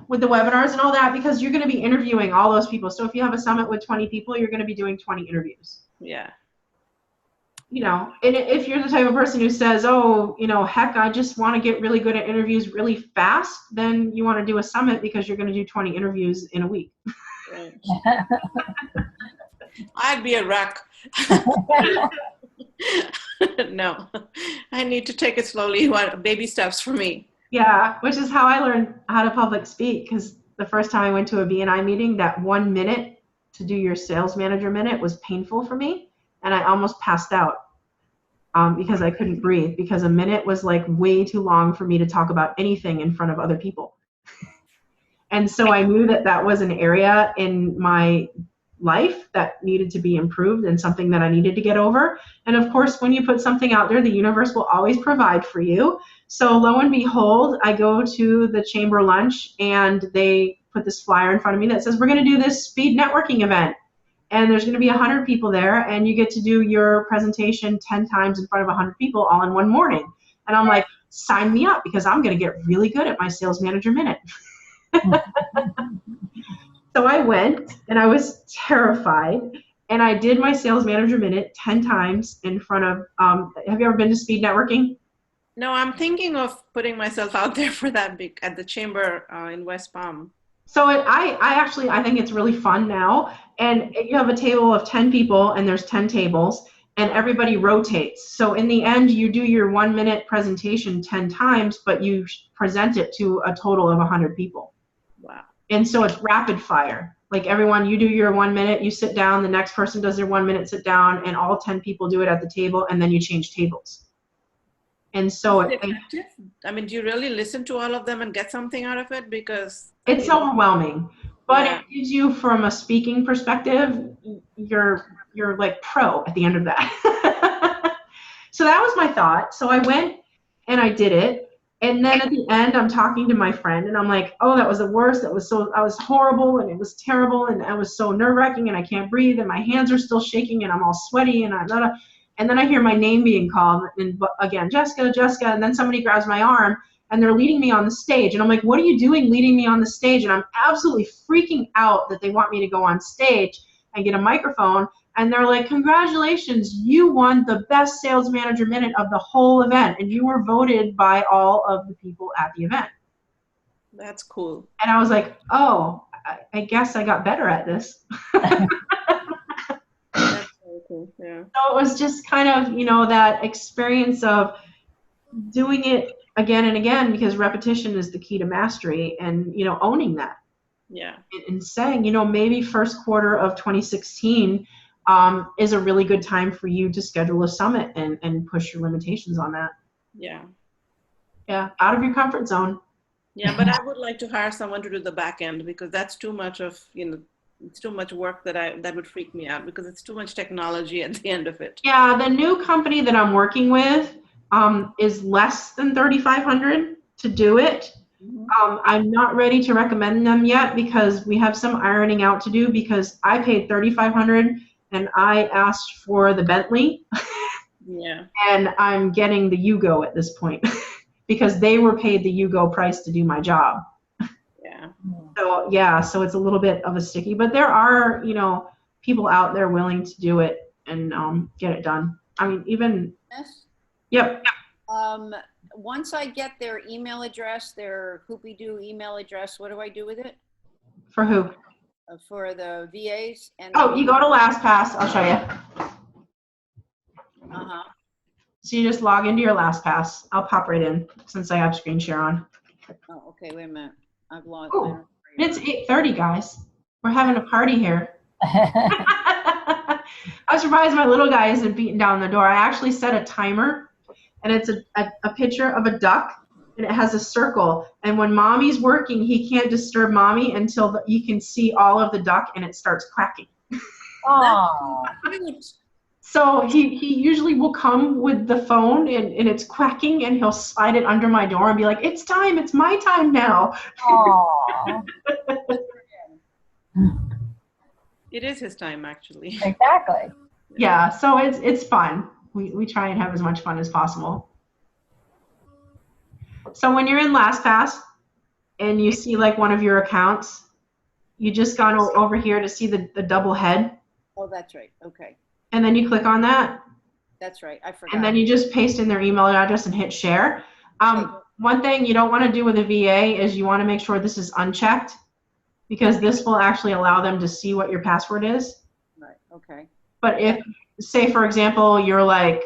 with the webinars and all that, because you're going to be interviewing all those people. So if you have a summit with 20 people, you're going to be doing 20 interviews. Yeah. And if you're the type of person who says, oh, heck, I just want to get really good at interviews really fast, then you want to do a summit because you're going to do 20 interviews in a week. Right. I'd be a wreck. No, I need to take it slowly. Baby steps for me. Yeah, which is how I learned how to public speak, because the first time I went to a BNI meeting, that 1 minute to do your sales manager minute was painful for me, and I almost passed out because I couldn't breathe, because a minute was like way too long for me to talk about anything in front of other people. And so I knew that was an area in my life that needed to be improved and something that I needed to get over. And of course, when you put something out there, the universe will always provide for you. So lo and behold, I go to the chamber lunch and they put this flyer in front of me that says, we're going to do this speed networking event. And there's going to be 100 people there, and you get to do your presentation 10 times in front of 100 people all in one morning. And I'm like, sign me up, because I'm going to get really good at my sales manager minute. So I went, and I was terrified, and I did my sales manager minute 10 times in front of, have you ever been to speed networking? No, I'm thinking of putting myself out there for that at the chamber in West Palm. So I think it's really fun now. And you have a table of 10 people, and there's 10 tables, and everybody rotates. So in the end, you do your 1 minute presentation 10 times, but you present it to a total of 100 people. Wow. And so it's rapid fire. Like everyone, you do your 1 minute, you sit down, the next person does their 1 minute, sit down, and all 10 people do it at the table, and then you change tables. And so do you really listen to all of them and get something out of it? Because it's overwhelming, but it gives you, from a speaking perspective, you're like pro at the end of that. So that was my thought. So I went and I did it. And then at the end, I'm talking to my friend and I'm like, oh, that was the worst. I was horrible, and it was terrible, and I was so nerve-wracking, and I can't breathe, and my hands are still shaking, and I'm all sweaty, and then I hear my name being called, and again, Jessica, and then somebody grabs my arm, and they're leading me on the stage. And I'm like, what are you doing leading me on the stage? And I'm absolutely freaking out that they want me to go on stage and get a microphone. And they're like, congratulations, you won the best sales manager minute of the whole event, and you were voted by all of the people at the event. That's cool. And I was like, oh, I guess I got better at this. cool. Yeah. So it was just kind of, that experience of doing it again and again, because repetition is the key to mastery, and, owning that Yeah. and saying, maybe first quarter of 2016 is a really good time for you to schedule a summit and push your limitations on that. Yeah. Yeah, out of your comfort zone. Yeah, but I would like to hire someone to do the back end, because that's too much of, it's too much work that would freak me out, because it's too much technology at the end of it. Yeah, the new company that I'm working with is less than 3,500 to do it. I'm not ready to recommend them yet because we have some ironing out to do, because I paid 3,500 and I asked for the Bentley. Yeah. And I'm getting the Yugo at this point because they were paid the Yugo price to do my job. Yeah. So yeah, so it's a little bit of a sticky, but there are, people out there willing to do it and get it done. I mean, even, Yes. yep. Once I get their email address, their Hoopy-Doo email address, what do I do with it? For who? For the VAs? And Oh, you go to LastPass. I'll show you. Uh-huh. So you just log into your LastPass. I'll pop right in since I have screen share on. Oh, okay, wait a minute. I've logged. Ooh, it's 8:30, guys. We're having a party here. I'm surprised my little guy isn't beating down the door. I actually set a timer, and it's a picture of a duck, and it has a circle. And when mommy's working, he can't disturb mommy until you can see all of the duck, and it starts quacking. Oh. So he usually will come with the phone, and it's quacking, and he'll slide it under my door and be like, "It's time. It's my time now." Oh. It is his time, actually. Exactly. Yeah, so it's fun. We try and have as much fun as possible. So when you're in LastPass and you see like one of your accounts, you just gone over here to see the double head, Oh, that's right. Okay. and then you click on that, That's right. I forgot. and then you just paste in their email address and hit share. One thing you don't want to do with a VA is you want to make sure this is unchecked, because this will actually allow them to see what your password is. Right. Okay. But if, say, for example, you're like,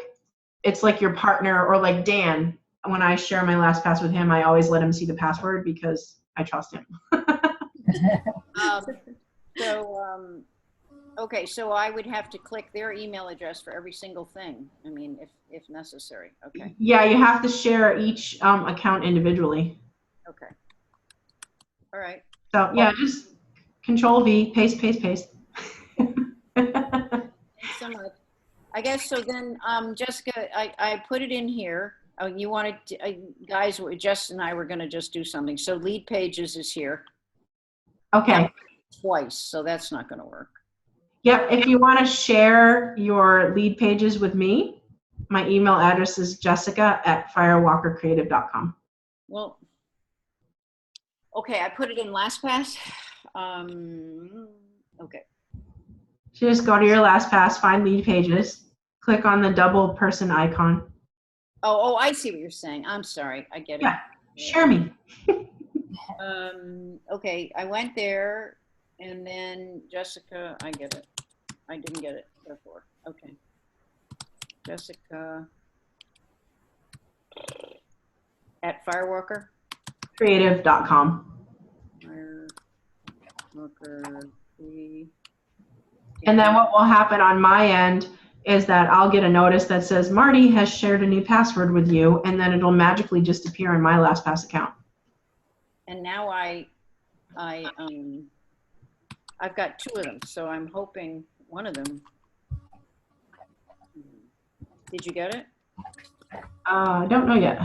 it's like your partner, or like Dan, when I share my LastPass with him, I always let him see the password because I trust him. Okay, so I would have to click their email address for every single thing. I mean, if necessary. Okay. Yeah, you have to share each account individually. Okay. All right. So yeah, just Control V, paste, paste, paste. Thanks so much. I guess so. Then, Jessica, I put it in here. Oh, you wanted to, guys, Jess and I were going to just do something. So lead pages is here Okay. twice, so that's not going to work. Yep. If you want to share your lead pages with me, my email address is jessica@firewalkercreative.com. Well, okay, I put it in LastPass. Okay. So just go to your LastPass, find lead pages, click on the double person icon. Oh, I see what you're saying. I'm sorry. I get it. Yeah, share me. Okay, I went there, and then Jessica, I get it. I didn't get it before. Okay. Jessica at Firewalker? Creative.com. Firewalker. And then what will happen on my end is that I'll get a notice that says Marty has shared a new password with you, and then it'll magically just appear in my LastPass account. And now I've got two of them, so I'm hoping one of them. Did you get it? I don't know yet.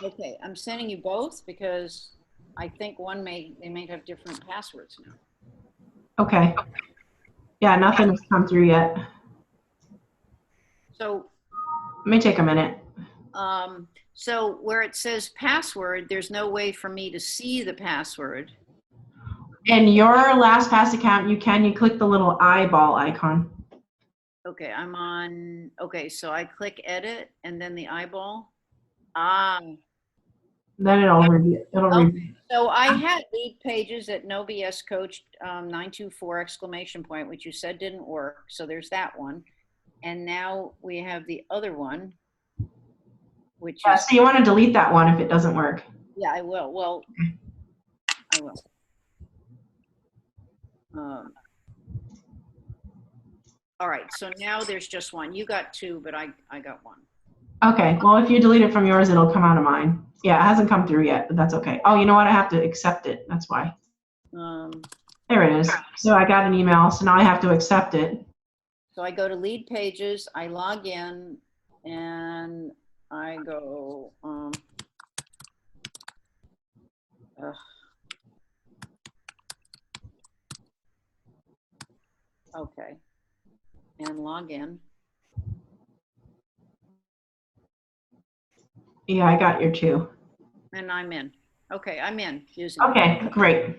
Okay, I'm sending you both because I think they may have different passwords now. Okay. Yeah, nothing has come through yet. So It may take a minute. So where it says password, there's no way for me to see the password. In your LastPass account, you click the little eyeball icon. Okay, I'm on, okay, so I click edit and then the eyeball. Ah, Then it'll review. okay. So I had lead pages at No BS Coach 924 exclamation point, which you said didn't work. So there's that one. And now we have the other one, which Yeah, is, so you want to delete that one if it doesn't work. yeah, I will. Well, I will. All right, so now there's just one. You got two, but I got one. Okay, well, if you delete it from yours, it'll come out of mine. Yeah, it hasn't come through yet, but that's okay. Oh, you know what? I have to accept it. That's why. There it is. So I got an email, so now I have to accept it. So I go to lead pages, I log in, and I go, okay, and log in. Yeah, I got your two. And I'm in. Okay, I'm in. Using Okay, great.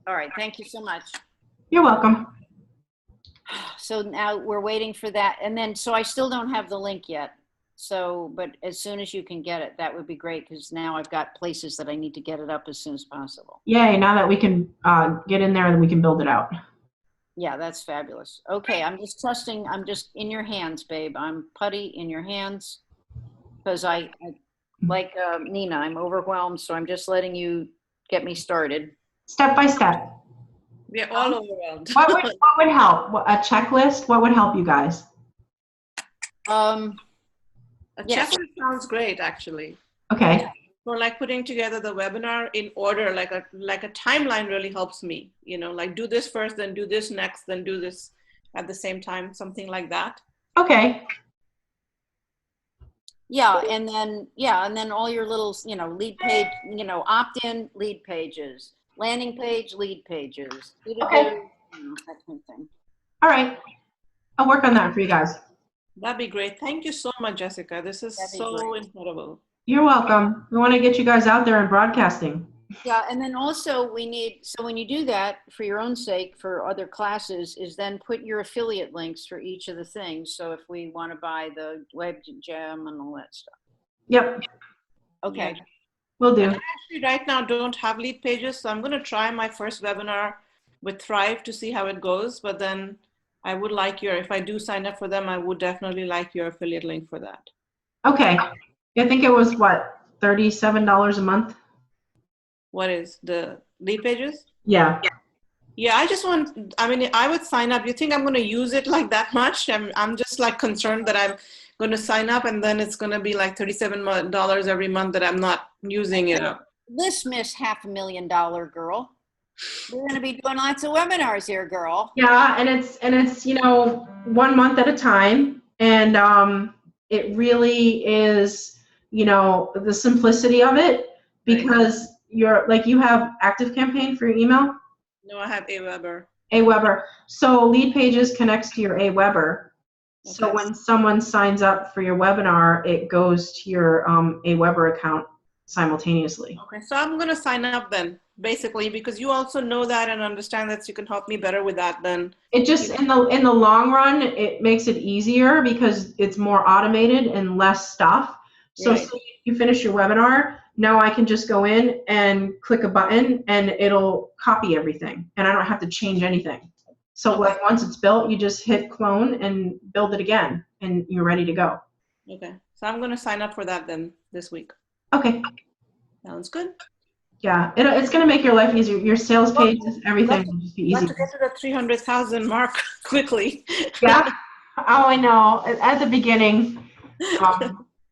All right, thank you so much. You're welcome. So now we're waiting for that. And then, so I still don't have the link yet. So, but as soon as you can get it, that would be great, because now I've got places that I need to get it up as soon as possible. Yay, now that we can get in there and we can build it out. Yeah, that's fabulous. Okay, I'm just trusting, I'm just in your hands, babe. I'm putty in your hands, because I like Nina, I'm overwhelmed, so I'm just letting you get me started. Step by step. We're all overwhelmed. What would help? A checklist? What would help you guys? A Yes. checklist sounds great, actually. Okay. For like putting together the webinar in order, like a timeline really helps me. You know, like do this first, then do this next, then do this at the same time, something like that. Okay. Yeah, and then all your little, lead page, opt-in lead pages, landing page lead pages. Okay. That kind of thing. All right. I'll work on that for you guys. That'd be great. Thank you so much, Jessica. This is That'd be so great. incredible. You're welcome. We want to get you guys out there and broadcasting. Yeah, and then also we need, so when you do that, for your own sake, for other classes, is then put your affiliate links for each of the things. So if we want to buy the web gem and all that stuff. Yep. Okay. Yeah. Will do. And I actually right now don't have lead pages, so I'm going to try my first webinar with Thrive to see how it goes. But then I would like if I do sign up for them, I would definitely like your affiliate link for that. Okay. I think it was what, $37 a month? What is the lead pages? Yeah. Yeah, I would sign up. You think I'm going to use it like that much? I'm just like concerned that I'm going to sign up and then it's going to be like $37 every month that I'm not using it up. This Miss $500,000 girl. We're going to be doing lots of webinars here, girl. Yeah, and it's 1 month at a time, and it really is the simplicity of it, because you have ActiveCampaign for your email. No, I have Aweber. Aweber. So Lead Pages connects to your Aweber. Okay. So when someone signs up for your webinar, it goes to your Aweber account simultaneously. Okay, so I'm going to sign up then, basically, because you also know that and understand that, so you can help me better with that then. It just, in the long run, it makes it easier because it's more automated and less stuff. So Right. say you finish your webinar, now I can just go in and click a button and it'll copy everything, and I don't have to change anything. So like once it's built, you just hit clone and build it again, and you're ready to go. Okay, so I'm going to sign up for that then this week. Okay. Sounds good. Yeah, it's going to make your life easier. Your sales pages, everything will just be easy. Let's get to the 300,000 mark quickly. Yeah. Oh, I know. At the beginning,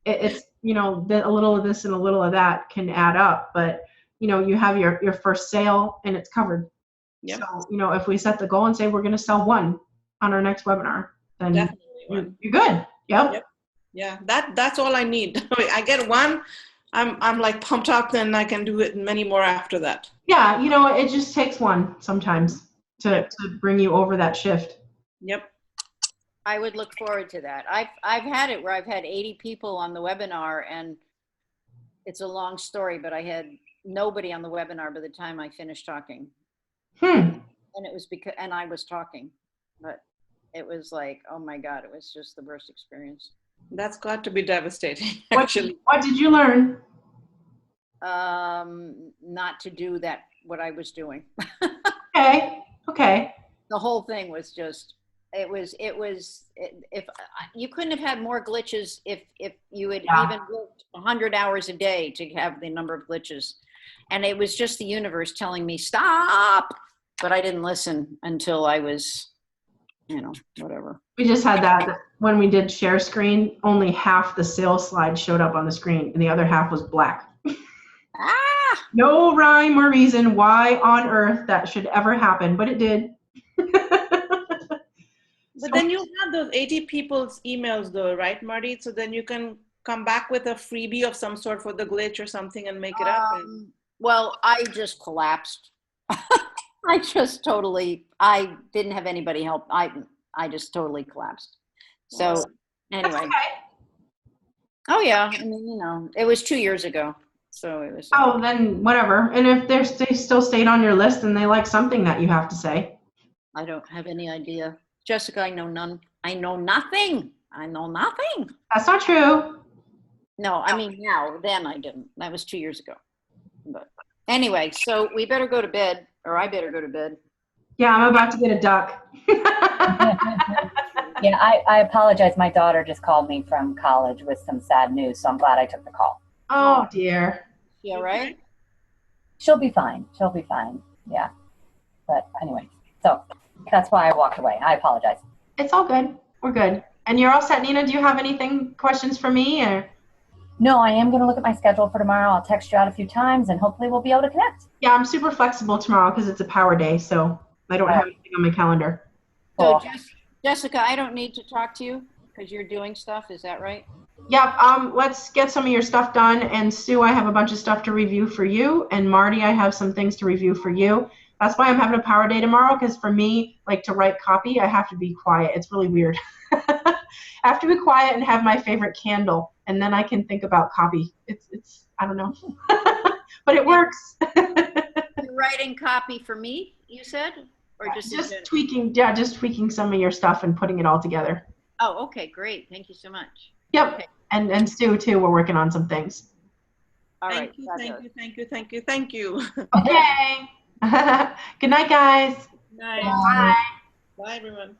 it's a little of this and a little of that can add up, but you have your first sale and it's covered. Yep. So if we set the goal and say we're going to sell one on our next webinar, then Definitely you're good. Yep. Yeah, that's all I need. I get one, I'm like pumped up, then I can do it many more after that. Yeah, it just takes one sometimes to bring you over that shift. Yep. I would look forward to that. I've had it where I've had 80 people on the webinar, and it's a long story, but I had nobody on the webinar by the time I finished talking. Hmm. And it was because, and I was talking, but it was like, oh my God, it was just the worst experience. That's got to be devastating, What, actually. what did you learn? Not to do that, what I was doing. Okay. Okay. The whole thing was just, if you couldn't have had more glitches if you had Yeah. even worked 100 hours a day to have the number of glitches. And it was just the universe telling me, stop. But I didn't listen until I was, whatever. We just had that when we did share screen, only half the sales slide showed up on the screen and the other half was black. Ah! No rhyme or reason why on earth that should ever happen, but it did. But then you have those 80 people's emails though, right, Marty? So then you can come back with a freebie of some sort for the glitch or something and make it up. Well, I just collapsed. I didn't have anybody help. I just totally collapsed. So That's anyway. okay. Oh yeah, I mean, it was 2 years ago. So it was. Oh, then whatever. And if they still stayed on your list and they like something that you have to say. I don't have any idea. Jessica, I know none. I know nothing. I know nothing. That's not true. No, I mean then I didn't. That was 2 years ago. But anyway, so we better go to bed, or I better go to bed. Yeah, I'm about to get a duck. Yeah, I apologize. My daughter just called me from college with some sad news, so I'm glad I took the call. Oh, dear. Yeah, right? She'll be fine. She'll be fine. Yeah. But anyway, so that's why I walked away. I apologize. It's all good. We're good. And you're all set, Nina? Do you have questions for me? Or? No, I am going to look at my schedule for tomorrow. I'll text you out a few times and hopefully we'll be able to connect. Yeah, I'm super flexible tomorrow because it's a power day, so I don't have anything on my calendar. So Cool. Jessica, I don't need to talk to you because you're doing stuff. Is that right? Yep, let's get some of your stuff done. And Sue, I have a bunch of stuff to review for you. And Marty, I have some things to review for you. That's why I'm having a power day tomorrow, because for me, like to write copy, I have to be quiet. It's really weird. I have to be quiet and have my favorite candle, and then I can think about copy. It's I don't know. But it works. You're writing copy for me, you said? Or just tweaking some of your stuff and putting it all together. Oh, okay, great. Thank you so much. Yep. Okay. And Sue too, we're working on some things. All Thank right. you, fabulous. thank you. Okay. Good night, guys. Nice. Bye. Bye, everyone.